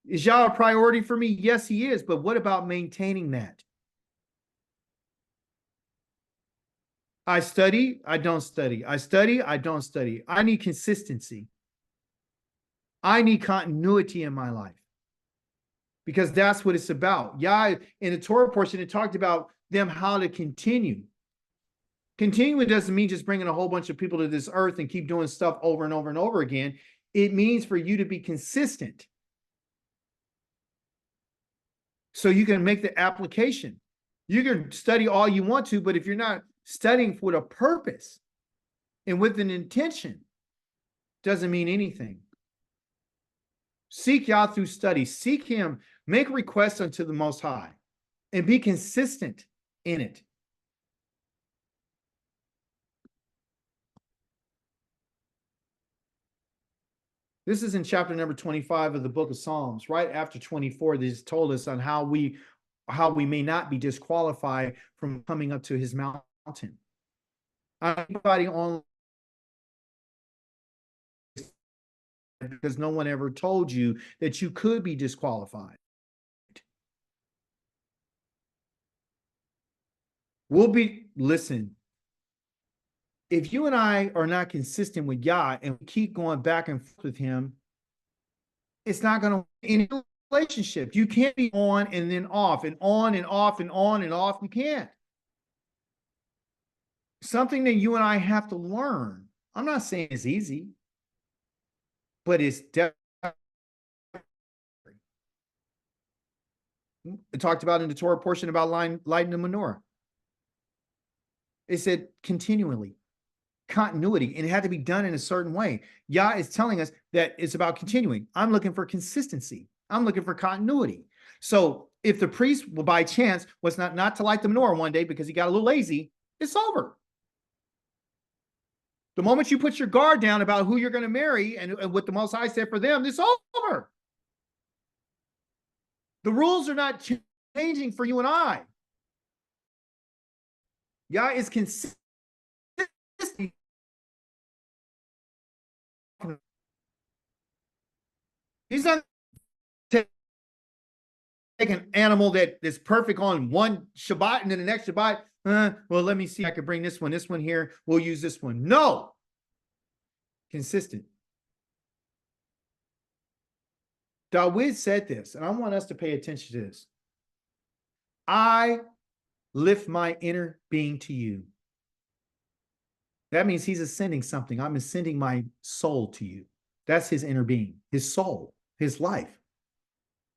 Is Yah a priority for me? Yes, he is. But what about maintaining that? I study, I don't study. I study, I don't study. I need consistency. I need continuity in my life because that's what it's about. Yah, in the Torah portion, it talked about them how to continue. Continuing doesn't mean just bringing a whole bunch of people to this earth and keep doing stuff over and over and over again. It means for you to be consistent so you can make the application. You can study all you want to, but if you're not studying with a purpose and with an intention, doesn't mean anything. Seek Yah through study. Seek him. Make requests unto the Most High and be consistent in it. This is in chapter number 25 of the book of Psalms. Right after 24, this told us on how we may not be disqualified from coming up to his mountain. Anybody on, because no one ever told you that you could be disqualified. Listen, if you and I are not consistent with Yah and keep going back and forth with him, it's not going to in a relationship. You can't be on and then off and on and off and on and off. You can't. Something that you and I have to learn. I'm not saying it's easy, but it's definitely. It talked about in the Torah portion about lighting the menorah. It said continually. Continuity, and it had to be done in a certain way. Yah is telling us that it's about continuing. I'm looking for consistency. I'm looking for continuity. So if the priest, well, by chance, was not to light the menorah one day because he got a little lazy, it's over. The moment you put your guard down about who you're going to marry and what the Most High said for them, it's over. The rules are not changing for you and I. Yah is consistent. He's not take an animal that is perfect on one Shabbat and then the next Shabbat. Well, let me see. I could bring this one here. We'll use this one. No. Consistent. Dawid said this, and I want us to pay attention to this. I lift my inner being to you. That means he's ascending something. I'm ascending my soul to you. That's his inner being, his soul, his life.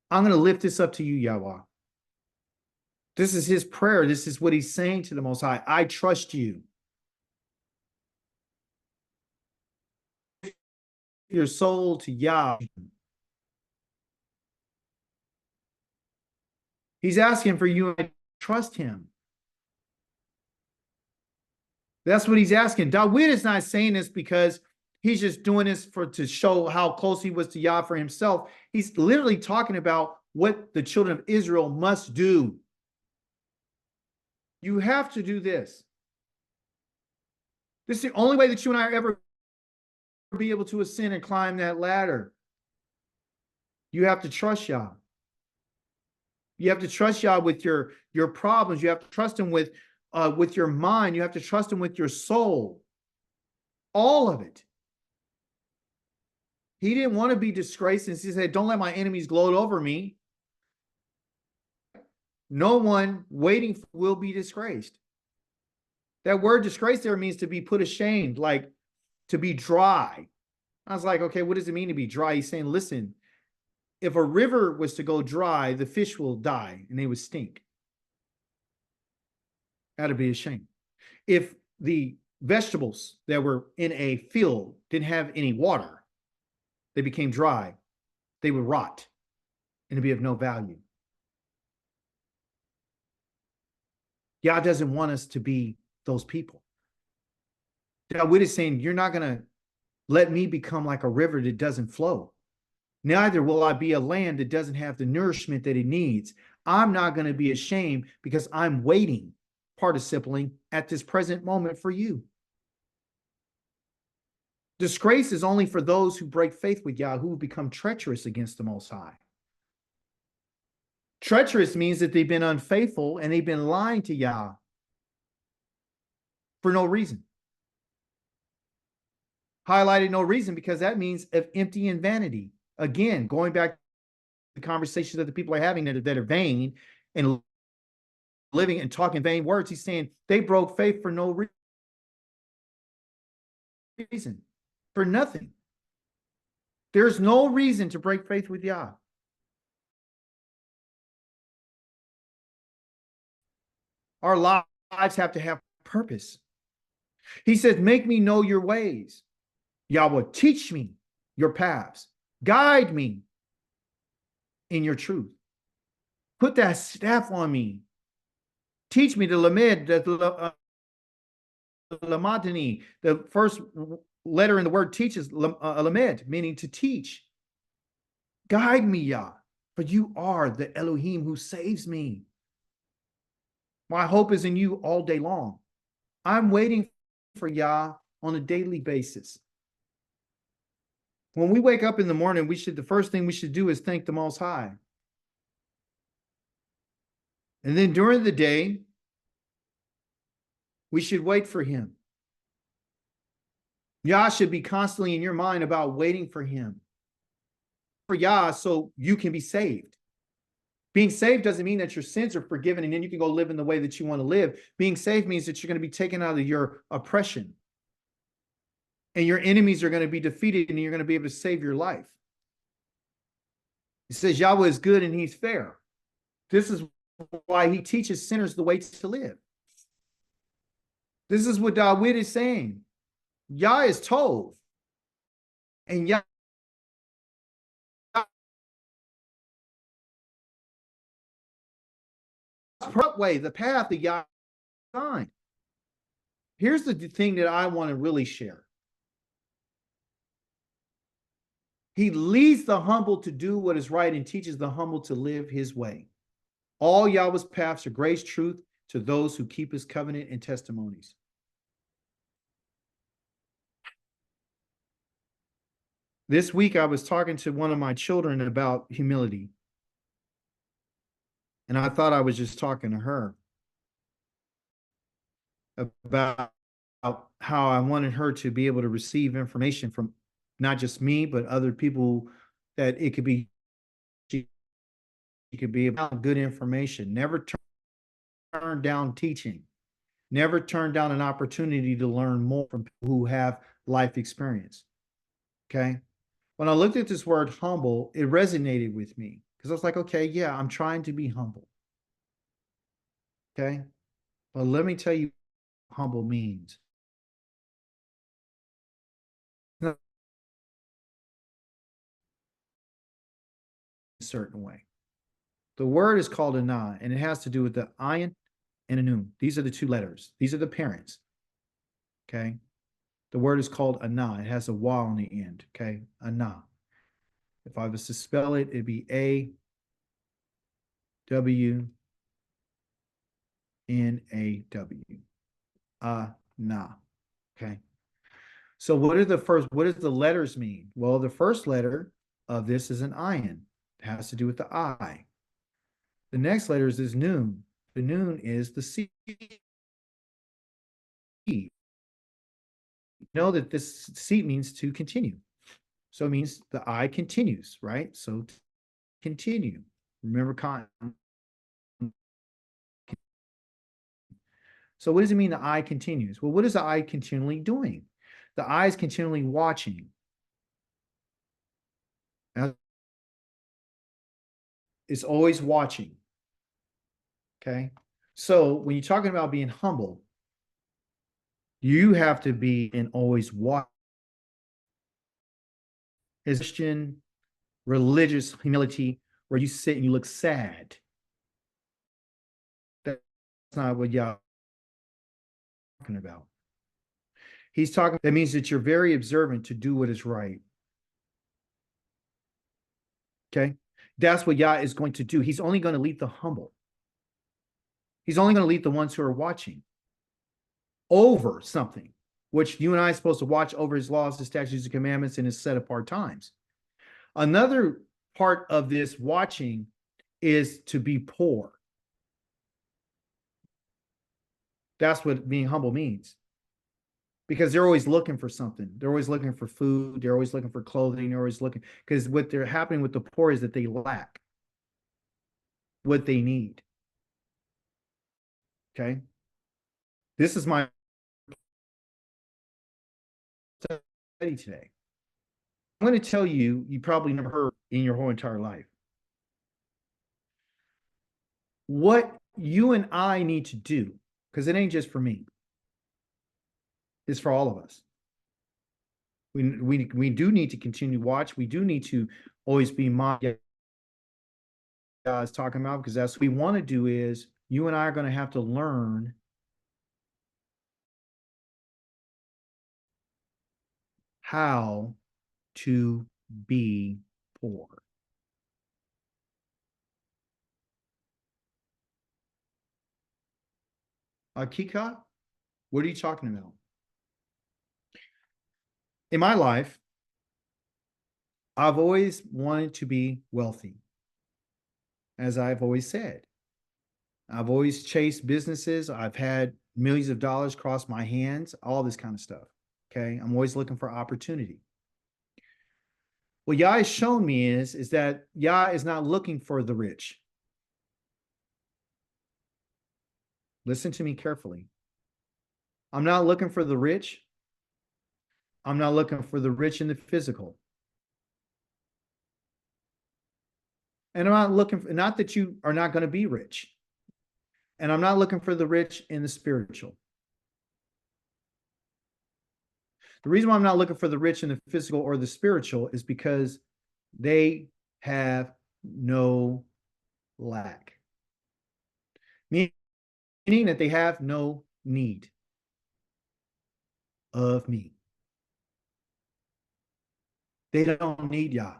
I'm going to lift this up to you, Yahweh. This is his prayer. This is what he's saying to the Most High. I trust you. Your soul to Yah. He's asking for you to trust him. That's what he's asking. Dawid is not saying this because he's just doing this to show how close he was to Yah for himself. He's literally talking about what the children of Israel must do. You have to do this. This is the only way that you and I are ever be able to ascend and climb that ladder. You have to trust Yah. You have to trust Yah with your problems. You have to trust him with your mind. You have to trust him with your soul. All of it. He didn't want to be disgraced, and he said, don't let my enemies gloat over me. No one waiting will be disgraced. That word disgrace there means to be put ashamed, like to be dry. I was like, okay, what does it mean to be dry? He's saying, listen, if a river was to go dry, the fish will die and they would stink. That'd be a shame. If the vegetables that were in a field didn't have any water, they became dry, they would rot and it'd be of no value. Yah doesn't want us to be those people. Dawid is saying, you're not going to let me become like a river that doesn't flow. Neither will I be a land that doesn't have the nourishment that it needs. I'm not going to be ashamed because I'm waiting, participling, at this present moment for you. Disgrace is only for those who break faith with Yah, who become treacherous against the Most High. Treacherous means that they've been unfaithful and they've been lying to Yah for no reason. Highlighted no reason because that means of empty and vanity. Again, going back to the conversations that the people are having that are vain and living and talking vain words, he's saying they broke faith for no reason, for nothing. There's no reason to break faith with Yah. Our lives have to have purpose. He says, make me know your ways. Yahweh, teach me your paths. Guide me in your truth. Put that staff on me. Teach me to lamed, the lamadani. The first letter in the word teach is lamed, meaning to teach. Guide me, Yah, for you are the Elohim who saves me. My hope is in you all day long. I'm waiting for Yah on a daily basis. When we wake up in the morning, the first thing we should do is thank the Most High. And then during the day, we should wait for him. Yah should be constantly in your mind about waiting for him. For Yah, so you can be saved. Being saved doesn't mean that your sins are forgiven and then you can go live in the way that you want to live. Being saved means that you're going to be taken out of your oppression. And your enemies are going to be defeated and you're going to be able to save your life. He says Yahweh is good and he's fair. This is why he teaches sinners the way to live. This is what Dawid is saying. Yah is Tov. And Yah way, the path that Yah designed. Here's the thing that I want to really share. He leads the humble to do what is right and teaches the humble to live his way. All Yahweh's paths are grace, truth, to those who keep his covenant and testimonies. This week, I was talking to one of my children about humility. And I thought I was just talking to her about how I wanted her to be able to receive information from not just me, but other people, that it could be, she could be about good information. Never turn down teaching. Never turn down an opportunity to learn more from people who have life experience. Okay. When I looked at this word humble, it resonated with me because I was like, okay, yeah, I'm trying to be humble. Okay. Well, let me tell you what humble means. A certain way. The word is called Anah, and it has to do with the ayin and a nun. These are the two letters. These are the parents. Okay. The word is called Anah. It has a waw on the end. Okay. Anah. If I was to spell it, it'd be A-W-N-A-W. Anah. Okay. So what does the letters mean? Well, the first letter of this is an ayin. It has to do with the I. The next letter is this noon. The noon is the C. You know that this C means to continue. So it means the I continues, right? So continue. Remember, so what does it mean the I continues? Well, what is the I continually doing? The I is continually watching. It's always watching. Okay. So when you're talking about being humble, you have to be in always watch. Christian religious humility where you sit and you look sad. That's not what y'all talking about. He's talking, that means that you're very observant to do what is right. Okay. That's what Yah is going to do. He's only going to lead the humble. He's only going to lead the ones who are watching over something, which you and I are supposed to watch over his laws, his statutes, and commandments, and his set apart times. Another part of this watching is to be poor. That's what being humble means. Because they're always looking for something. They're always looking for food. They're always looking for clothing. They're always looking, because what they're happening with the poor is that they lack what they need. Okay. This is my study today. I'm going to tell you, you probably never heard in your whole entire life. What you and I need to do, because it ain't just for me, it's for all of us. We do need to continue to watch. We do need to always be mindful. Is talking about, because that's what we want to do. Is you and I are going to have to learn how to be poor. Kika, what are you talking about? In my life, I've always wanted to be wealthy. As I've always said, I've always chased businesses. I've had millions of dollars cross my hands, all this kind of stuff. Okay. I'm always looking for opportunity. What Yah has shown me is that Yah is not looking for the rich. Listen to me carefully. I'm not looking for the rich. I'm not looking for the rich in the physical. And I'm not looking for, not that you are not going to be rich. And I'm not looking for the rich in the spiritual. The reason why I'm not looking for the rich in the physical or the spiritual is because they have no lack. Meaning that they have no need of me. They don't need Yah.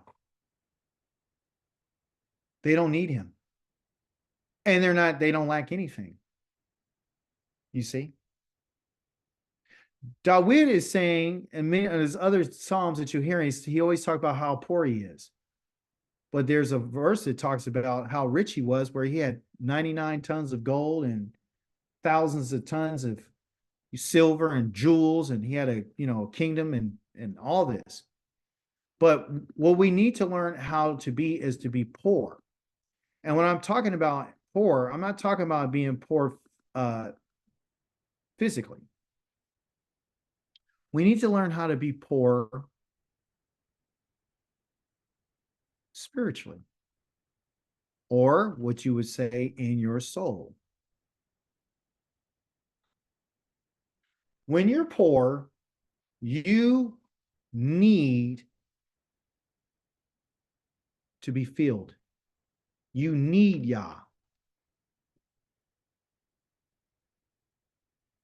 They don't need him. And they don't lack anything. You see? David is saying, and many of his other Psalms that you hear, he always talks about how poor he is. But there's a verse that talks about how rich he was, where he had 99 tons of gold and thousands of tons of silver and jewels, and he had a kingdom and all this. But what we need to learn how to be is to be poor. And when I'm talking about poor, I'm not talking about being poor physically. We need to learn how to be poor spiritually, or what you would say in your soul. When you're poor, you need to be filled. You need Yah.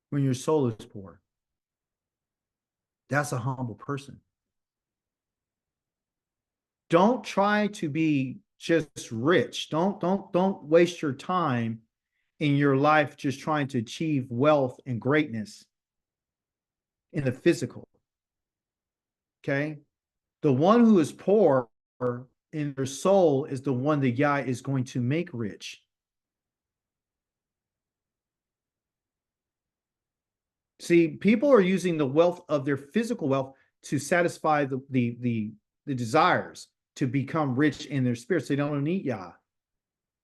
When your soul is poor, that's a humble person. Don't try to be just rich. Don't waste your time in your life just trying to achieve wealth and greatness in the physical. Okay? The one who is poor in their soul is the one that Yah is going to make rich. See, people are using the wealth of their physical wealth to satisfy the desires to become rich in their spirits. They don't need Yah.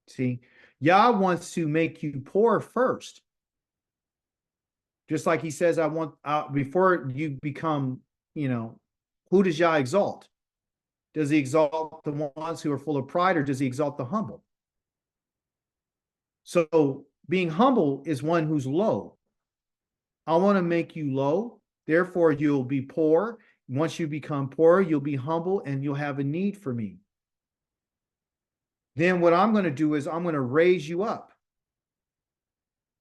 See, Yah wants to make you poor first. Just like he says, I want, before you become, who does Yah exalt? Does he exalt the ones who are full of pride, or does he exalt the humble? So being humble is one who's low. I want to make you low, therefore you'll be poor. Once you become poor, you'll be humble and you'll have a need for me. Then what I'm going to do is I'm going to raise you up.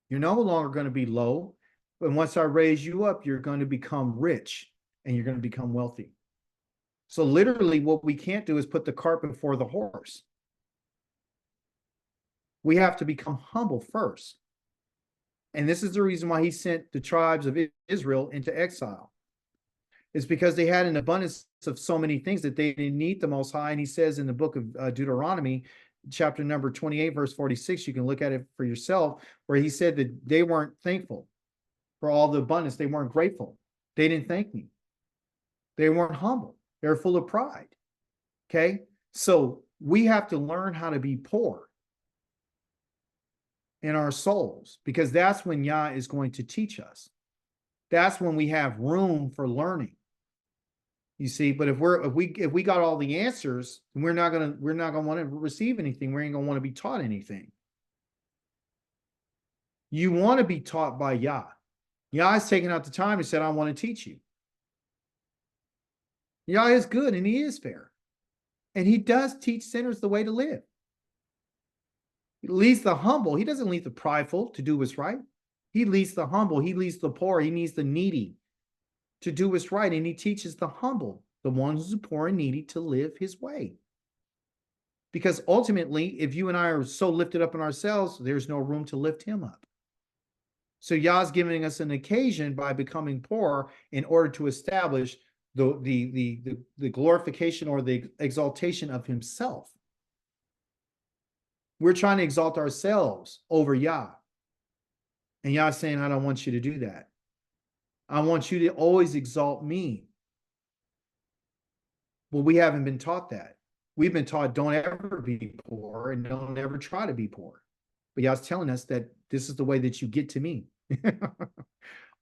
You're no longer going to be low, but once I raise you up, you're going to become rich and you're going to become wealthy. So literally what we can't do is put the cart before the horse. We have to become humble first. And this is the reason why he sent the tribes of Israel into exile. It's because they had an abundance of so many things that they didn't need the Most High. And he says in the book of Deuteronomy, chapter number 28, verse 46, you can look at it for yourself, where he said that they weren't thankful for all the abundance. They weren't grateful. They didn't thank me. They weren't humble. They were full of pride. Okay? So we have to learn how to be poor in our souls, because that's when Yah is going to teach us. That's when we have room for learning. You see, but if we got all the answers, we're not gonna want to receive anything. We ain't gonna want to be taught anything. You want to be taught by Yah. Yah is taking out the time and said, I want to teach you. Yah is good and he is fair. And he does teach sinners the way to live. He leads the humble. He doesn't lead the prideful to do what's right. He leads the humble. He leads the poor. He needs the needy to do what's right. And he teaches the humble, the ones who are poor and needy, to live his way. Because ultimately, if you and I are so lifted up in ourselves, there's no room to lift him up. So Yah's giving us an occasion by becoming poor in order to establish the glorification or the exaltation of himself. We're trying to exalt ourselves over Yah. And Yah's saying, I don't want you to do that. I want you to always exalt me. Well, we haven't been taught that. We've been taught don't ever be poor and don't ever try to be poor. But Yah's telling us that this is the way that you get to me.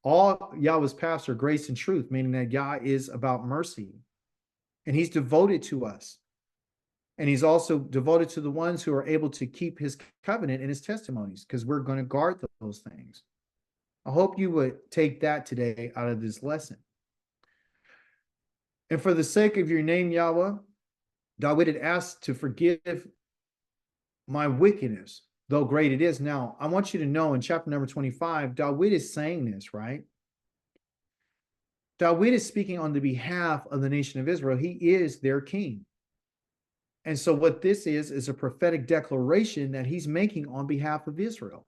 All Yahweh's paths are grace and truth, meaning that Yah is about mercy. And he's devoted to us. And he's also devoted to the ones who are able to keep his covenant and his testimonies, because we're going to guard those things. I hope you would take that today out of this lesson. And for the sake of your name, Yahweh, David had asked to forgive my wickedness, though great it is. Now, I want you to know in chapter number 25, David is saying this, right? David is speaking on the behalf of the nation of Israel. He is their king. And so what this is a prophetic declaration that he's making on behalf of Israel.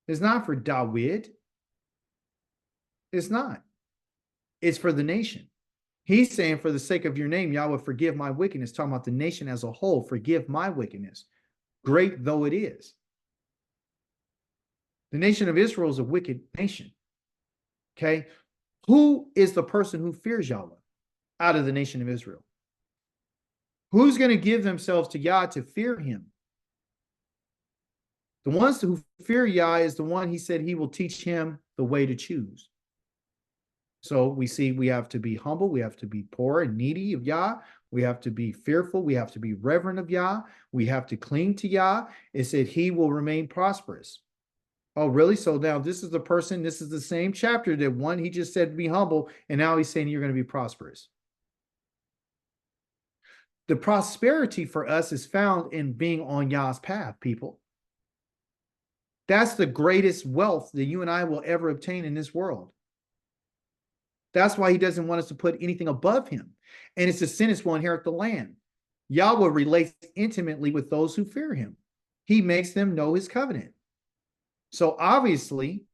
It's not for David. It's not. It's for the nation. He's saying, for the sake of your name, Yahweh, forgive my wickedness. Talking about the nation as a whole, forgive my wickedness, great though it is. The nation of Israel is a wicked nation. Okay. Who is the person who fears Yahweh out of the nation of Israel? Who's going to give themselves to Yah to fear him? The ones who fear Yah is the one he said he will teach him the way to choose. So we see we have to be humble. We have to be poor and needy of Yah. We have to be fearful. We have to be reverent of Yah. We have to cling to Yah. It said he will remain prosperous. Oh, really? So now this is the person, this is the same chapter that one, he just said be humble, and now he's saying you're going to be prosperous. The prosperity for us is found in being on Yah's path, people. That's the greatest wealth that you and I will ever obtain in this world. That's why he doesn't want us to put anything above him. And it's the sinners will inherit the land. Yahweh relates intimately with those who fear him. He makes them know his covenant. So obviously,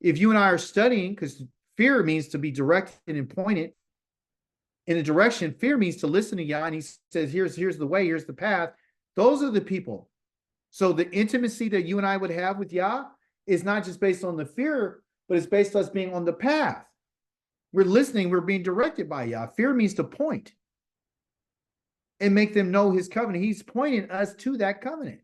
if you and I are studying, because fear means to be directed and pointed in a direction, fear means to listen to Yah, and he says, here's the way, here's the path. Those are the people. So the intimacy that you and I would have with Yah is not just based on the fear, but it's based on us being on the path. We're listening, we're being directed by Yah. Fear means to point and make them know his covenant. He's pointing us to that covenant.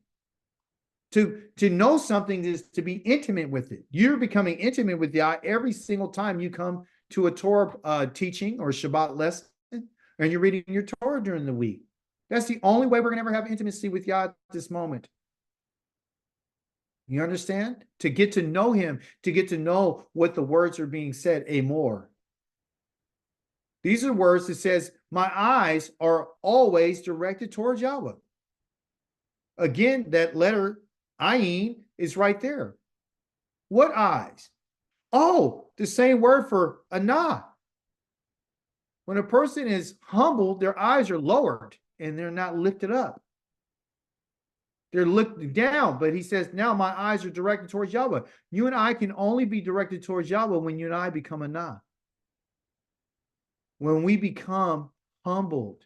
To know something is to be intimate with it. You're becoming intimate with Yah every single time you come to a Torah teaching or Shabbat lesson, and you're reading your Torah during the week. That's the only way we're going to ever have intimacy with Yah at this moment. You understand? To get to know him, to get to know what the words are being said, a more. These are words that says, my eyes are always directed towards Yahweh. Again, that letter, ayin, is right there. What eyes? Oh, the same word for anah. When a person is humbled, their eyes are lowered and they're not lifted up. They're looking down, but he says, now my eyes are directed towards Yahweh. You and I can only be directed towards Yahweh when you and I become anah. When we become humbled.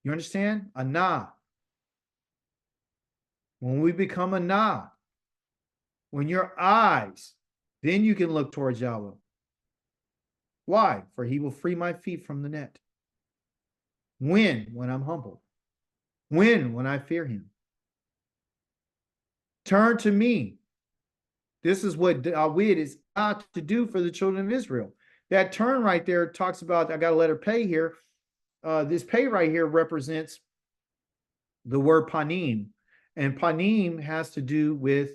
You understand? Anah. When we become anah, when your eyes, then you can look towards Yahweh. Why? For he will free my feet from the net. When? When I'm humble. When I fear him. Turn to me. This is what David is out to do for the children of Israel. That turn right there talks about, I got a letter pay here. This pay right here represents the word panim. And panim has to do with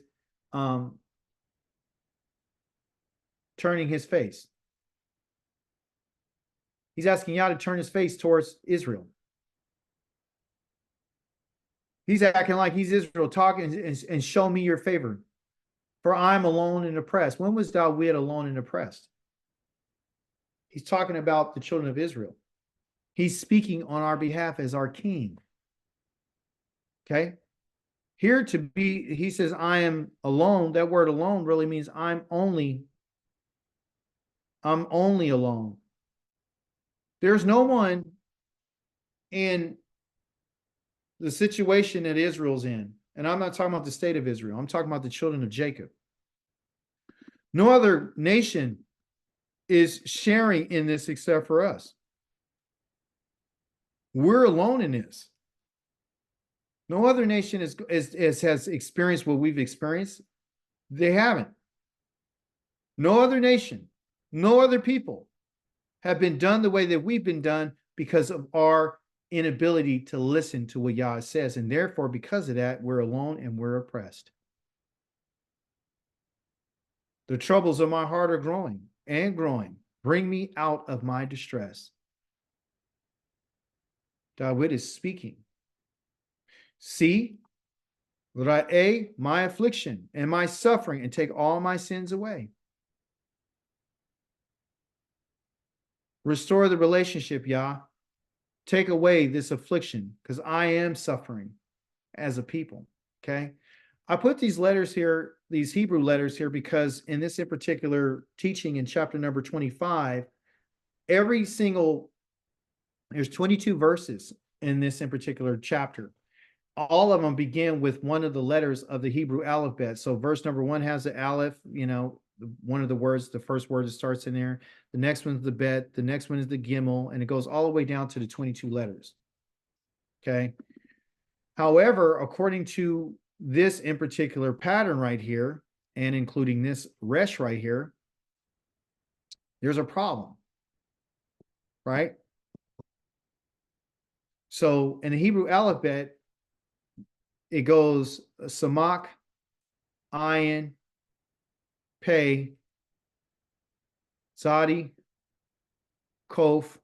turning his face. He's asking Yah to turn his face towards Israel. He's acting like he's Israel, talking and show me your favor. For I'm alone and oppressed. When was David alone and oppressed? He's talking about the children of Israel. He's speaking on our behalf as our king. Okay? Here to be, he says, I am alone. That word alone really means I'm only alone. There's no one in the situation that Israel's in. And I'm not talking about the state of Israel. I'm talking about the children of Jacob. No other nation is sharing in this except for us. We're alone in this. No other nation has experienced what we've experienced. They haven't. No other nation, no other people have been done the way that we've been done because of our inability to listen to what Yah says. And therefore, because of that, we're alone and we're oppressed. The troubles of my heart are growing and growing. Bring me out of my distress. David is speaking. See, Ra'eh, my affliction and my suffering, and take all my sins away. Restore the relationship, Yah. Take away this affliction, because I am suffering. as a people. Okay. I put these letters here, these Hebrew letters here, because in this in particular teaching in chapter number 25, every single, there's 22 verses in this in particular chapter. All of them begin with one of the letters of the Hebrew alphabet. So verse number 1 has the aleph, one of the words, the first word that starts in there. The next one's the bet, the next one is the gimel, and it goes all the way down to the 22 letters. Okay. However, according to this in particular pattern right here, and including this resh right here, there's a problem, right? So in the Hebrew alphabet, it goes samak, ayin, pei, zadi, kof,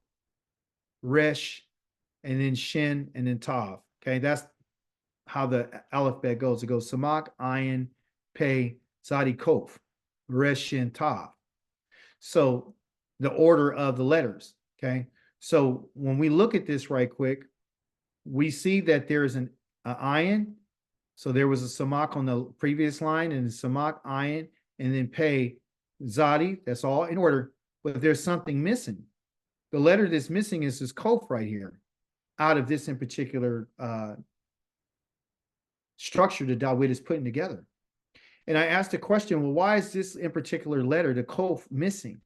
resh, and then shin, and then tav. Okay, that's how the alphabet goes. It goes samak, ayin, pei, zadi, kof, resh, shin, tav. So the order of the letters. Okay, so when we look at this right quick, we see that there is an ayin. So there was a samak on the previous line, and samak, ayin, and then pei, zadi. That's all in order, but there's something missing. The letter that's missing is this kof right here, out of this in particular structure that David is putting together. And I asked the question, well, why is this in particular letter, the kof, missing?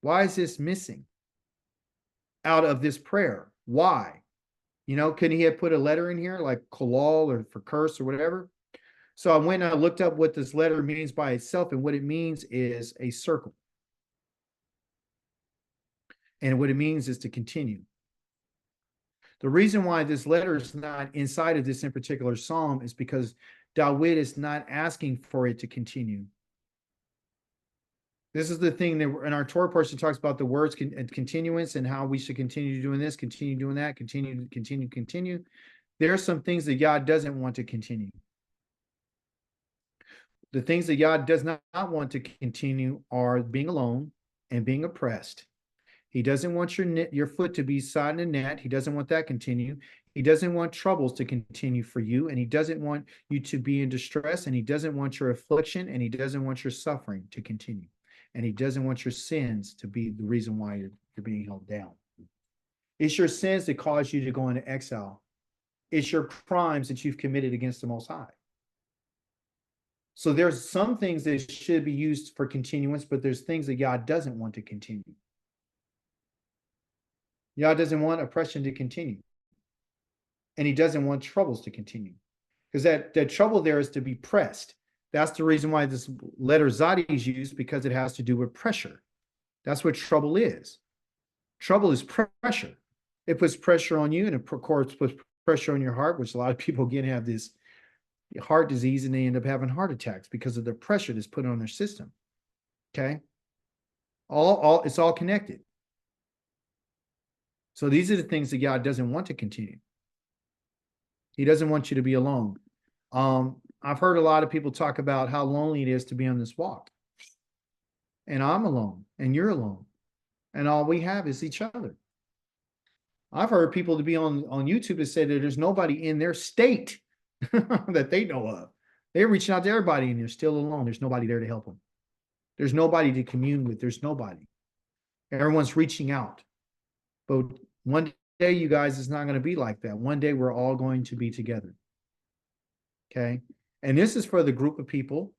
Why is this missing out of this prayer? Why? Couldn't he have put a letter in here like kolal or for curse or whatever? So I went and I looked up what this letter means by itself, and what it means is a circle. And what it means is to continue. The reason why this letter is not inside of this in particular psalm is because David is not asking for it to continue. This is the thing that in our Torah portion talks about the words continuance and how we should continue doing this, continue doing that, continue. There are some things that God doesn't want to continue. The things that God does not want to continue are being alone and being oppressed. He doesn't want your foot to be side in a net. He doesn't want that to continue. He doesn't want troubles to continue for you, and he doesn't want you to be in distress, and he doesn't want your affliction, and he doesn't want your suffering to continue, and he doesn't want your sins to be the reason why you're being held down. It's your sins that cause you to go into exile. It's your crimes that you've committed against the Most High. So there's some things that should be used for continuance, but there's things that God doesn't want to continue. God doesn't want oppression to continue. And he doesn't want troubles to continue. Because that trouble there is to be pressed. That's the reason why this letter Zadi is used, because it has to do with pressure. That's what trouble is. Trouble is pressure. It puts pressure on you, and of course puts pressure on your heart, which a lot of people again have this heart disease, and they end up having heart attacks because of the pressure that's put on their system. Okay? It's all connected. So these are the things that God doesn't want to continue. He doesn't want you to be alone. I've heard a lot of people talk about how lonely it is to be on this walk. And I'm alone, and you're alone. And all we have is each other. I've heard people to be on YouTube that say that there's nobody in their state that they know of. They're reaching out to everybody, and they're still alone. There's nobody there to help them. There's nobody to commune with. There's nobody. Everyone's reaching out. But one day, you guys, it's not going to be like that. One day, we're all going to be together. Okay? And this is for the group of people,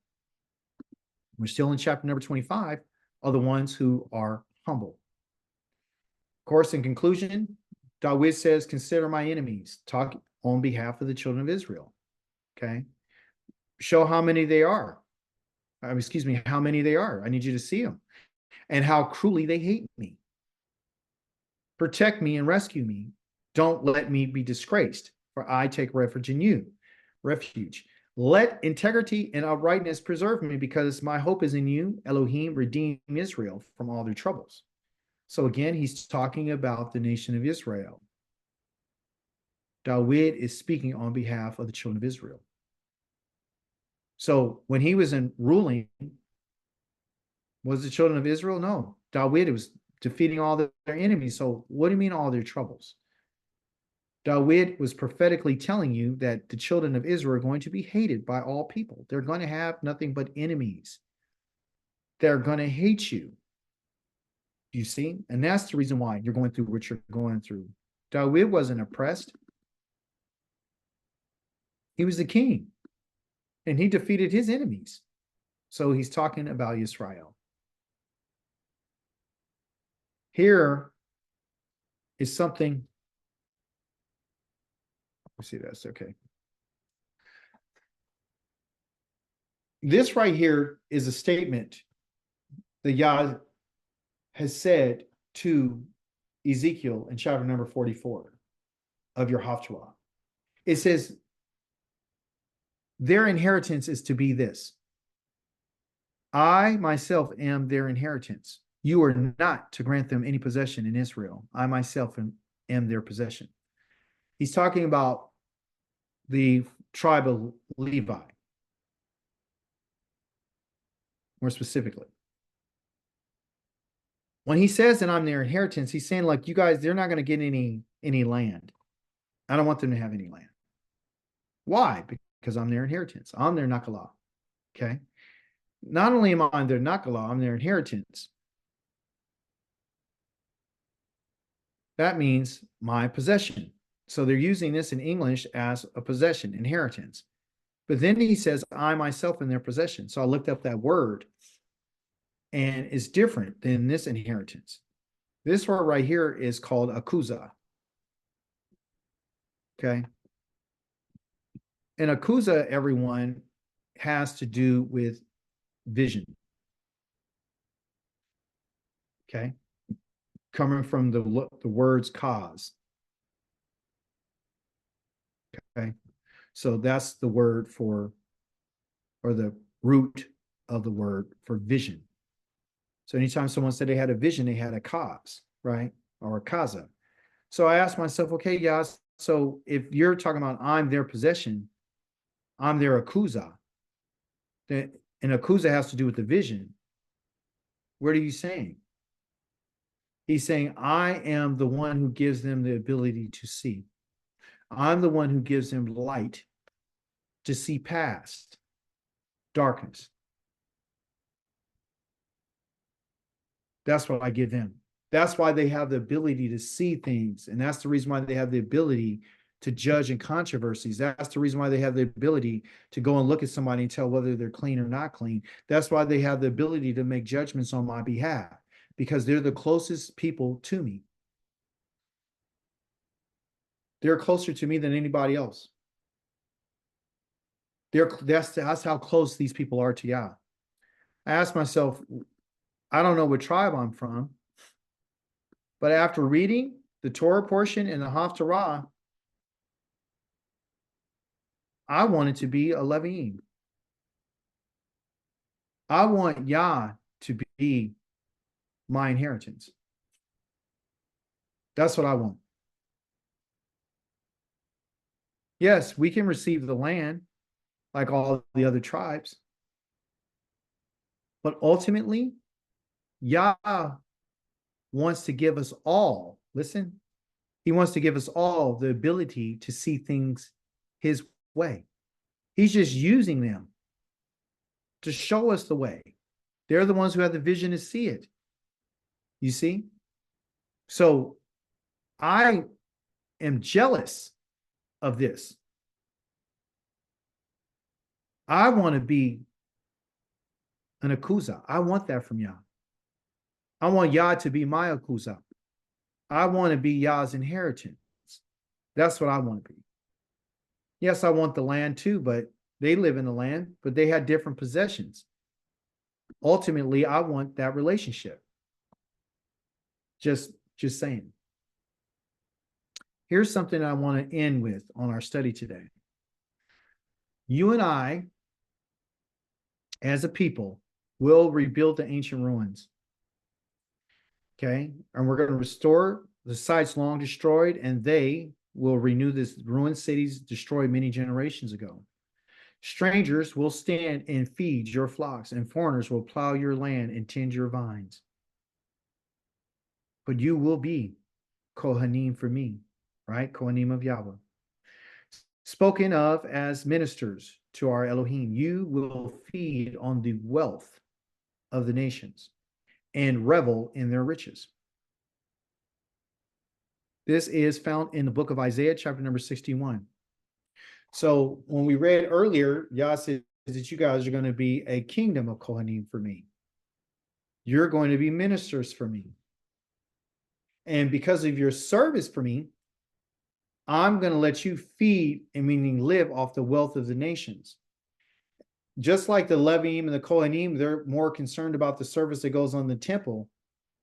we're still in chapter number 25, are the ones who are humble. Of course, in conclusion, David says, consider my enemies. Talk on behalf of the children of Israel. Okay? Show how many they are. How many they are. I need you to see them. And how cruelly they hate me. Protect me and rescue me. Don't let me be disgraced, for I take refuge in you. Refuge. Let integrity and uprightness preserve me, because my hope is in you. Elohim, redeem Israel from all their troubles. So again, he's talking about the nation of Israel. David is speaking on behalf of the children of Israel. So when he was in ruling, was the children of Israel? No. David was defeating all their enemies. So what do you mean all their troubles? David was prophetically telling you that the children of Israel are going to be hated by all people. They're going to have nothing but enemies. They're going to hate you. You see? And that's the reason why you're going through what you're going through. David wasn't oppressed. He was the king, and he defeated his enemies. So he's talking about Israel. Here is something. Let's see, that's okay. This right here is a statement that Yah has said to Ezekiel in chapter number 44 of your Haftarah. It says, their inheritance is to be this. I myself am their inheritance. You are not to grant them any possession in Israel. I myself am their possession. He's talking about the tribe of Levi, more specifically. When he says that I'm their inheritance, he's saying, like, you guys, they're not going to get any land. I don't want them to have any land. Why? Because I'm their inheritance. I'm their nakalah. Okay? Not only am I their nakalah, I'm their inheritance. That means my possession. So they're using this in English as a possession, inheritance. But then he says, I myself am their possession. So I looked up that word, and it's different than this inheritance. This word right here is called akuza. Okay? And akuza, everyone, has to do with vision. Okay? Coming from the words cause. Okay? So that's the word for, or the root of the word for vision. So anytime someone said they had a vision, they had a cause, right? Or a kaza. So I asked myself, okay, guys, so if you're talking about I'm their possession, I'm their akuza, and akuza has to do with the vision. What are you saying? He's saying, I am the one who gives them the ability to see. I'm the one who gives them light to see past darkness. That's what I give them. That's why they have the ability to see things. And that's the reason why they have the ability to judge in controversies. That's the reason why they have the ability to go and look at somebody and tell whether they're clean or not clean. That's why they have the ability to make judgments on my behalf, because they're the closest people to me. They're closer to me than anybody else. That's how close these people are to Yah. I asked myself, I don't know what tribe I'm from, but after reading the Torah portion and the Haftarah, I wanted to be a Levim. I want Yah to be my inheritance. That's what I want. Yes, we can receive the land like all the other tribes, but ultimately, Yah wants to give us all, listen, he wants to give us all the ability to see things his way. He's just using them to show us the way. They're the ones who have the vision to see it. You see? So I am jealous of this. I want to be an akuza. I want that from Yah. I want Yah to be my akuza. I want to be Yah's inheritance. That's what I want to be. Yes, I want the land too, but they live in the land, but they had different possessions. Ultimately, I want that relationship. Just saying. Here's something I want to end with on our study today. You and I, as a people, will rebuild the ancient ruins. Okay? And we're going to restore the sites long destroyed, and they will renew this ruined cities destroyed many generations ago. Strangers will stand and feed your flocks, and foreigners will plow your land and tend your vines. But you will be Kohanim for me. right? Kohanim of Yahweh. Spoken of as ministers to our Elohim. You will feed on the wealth of the nations and revel in their riches. This is found in the book of Isaiah, chapter number 61. So when we read earlier, Yah says that you guys are going to be a kingdom of Kohanim for me. You're going to be ministers for me. And because of your service for me, I'm going to let you feed, and meaning live off the wealth of the nations. Just like the Leviim and the Kohanim, they're more concerned about the service that goes on the temple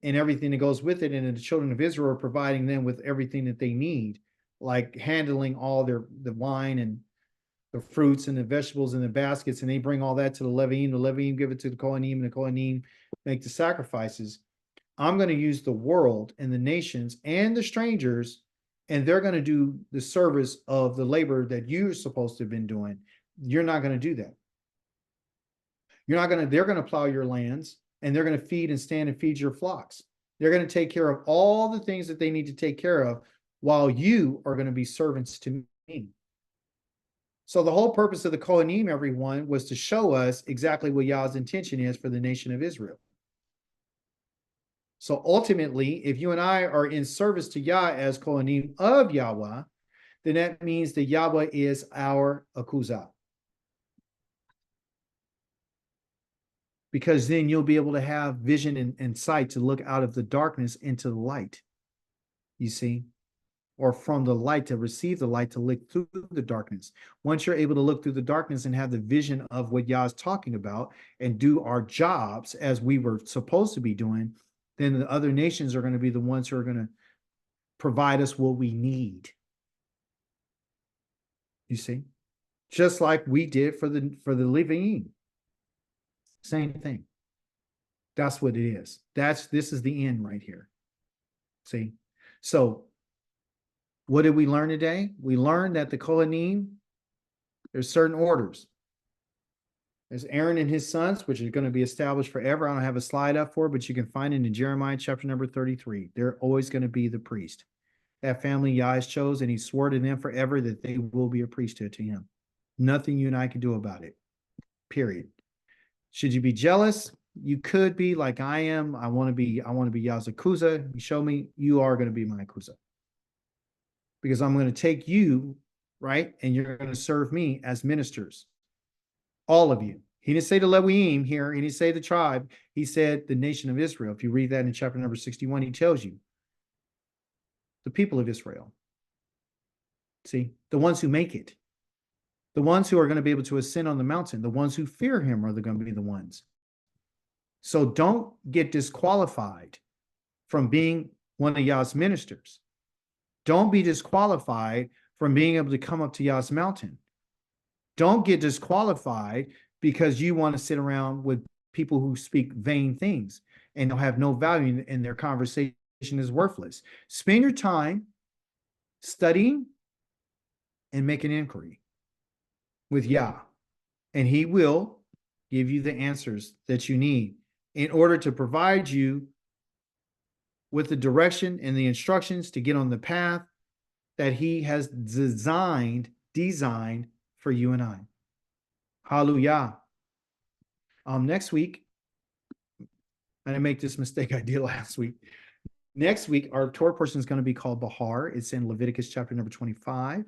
and everything that goes with it. And the children of Israel are providing them with everything that they need, like handling all the wine and the fruits and the vegetables in the baskets. And they bring all that to the Leviim. The Leviim give it to the Kohanim, and the Kohanim make the sacrifices. I'm going to use the world and the nations and the strangers, and they're going to do the service of the labor that you're supposed to have been doing. You're not going to do that. They're going to plow your lands, and they're going to feed and stand and feed your flocks. They're going to take care of all the things that they need to take care of, while you are going to be servants to me. So the whole purpose of the Kohanim, everyone, was to show us exactly what Yah's intention is for the nation of Israel. So ultimately, if you and I are in service to Yah as Kohanim of Yahweh, then that means that Yahweh is our Akuzah. Because then you'll be able to have vision and sight to look out of the darkness into the light, you see, or from the light to receive the light to look through the darkness. Once you're able to look through the darkness and have the vision of what Yah's talking about and do our jobs as we were supposed to be doing, then the other nations are going to be the ones who are going to provide us what we need. You see, just like we did for the Leviim. Same thing. That's what it is. This is the end right here. See? So what did we learn today? We learned that the Kohanim, there's certain orders. There's Aaron and his sons, which are going to be established forever. I don't have a slide up for it, but you can find it in Jeremiah chapter number 33. They're always going to be the priest. That family Yah has chose, and he swore to them forever that they will be a priesthood to him. Nothing you and I can do about it. Period. Should you be jealous? You could be, like I am. I want to be Yah's Akuzah. You show me, you are going to be my Akuzah. Because I'm going to take you, right? And you're going to serve me as ministers. All of you. He didn't say the Leviim here. He didn't say the tribe. He said the nation of Israel. If you read that in chapter number 61, he tells you the people of Israel. See, the ones who make it. The ones who are going to be able to ascend on the mountain, the ones who fear him are going to be the ones. So don't get disqualified from being one of Yah's ministers. Don't be disqualified from being able to come up to Yah's mountain. Don't get disqualified because you want to sit around with people who speak vain things and don't have no value and their conversation is worthless. Spend your time studying and make an inquiry with Yah, and he will give you the answers that you need in order to provide you with the direction and the instructions to get on the path that he has designed for you and I. Hallelujah. Next week, I didn't make this mistake I did last week. Next week, our Torah portion is going to be called Bahar. It's in Leviticus chapter number 25,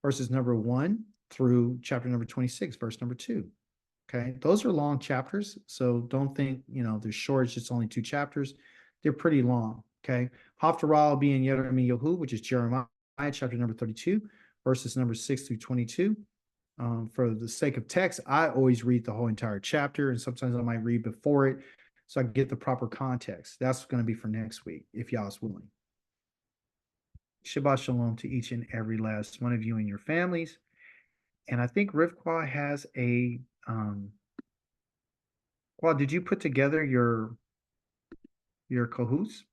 verses number 1 through chapter number 26, verse number 2. Okay, those are long chapters, so don't think, they're short, it's just only 2 chapters. They're pretty long, okay? Haftarah will be in Yeremiah, which is Jeremiah chapter number 32, verses number 6 through 22. For the sake of text, I always read the whole entire chapter, and sometimes I might read before it, so I can get the proper context. That's going to be for next week, if y'all is willing. Shabbat shalom to each and every last one of you and your families. And I think Rivka has a, well, did you put together your cahoots?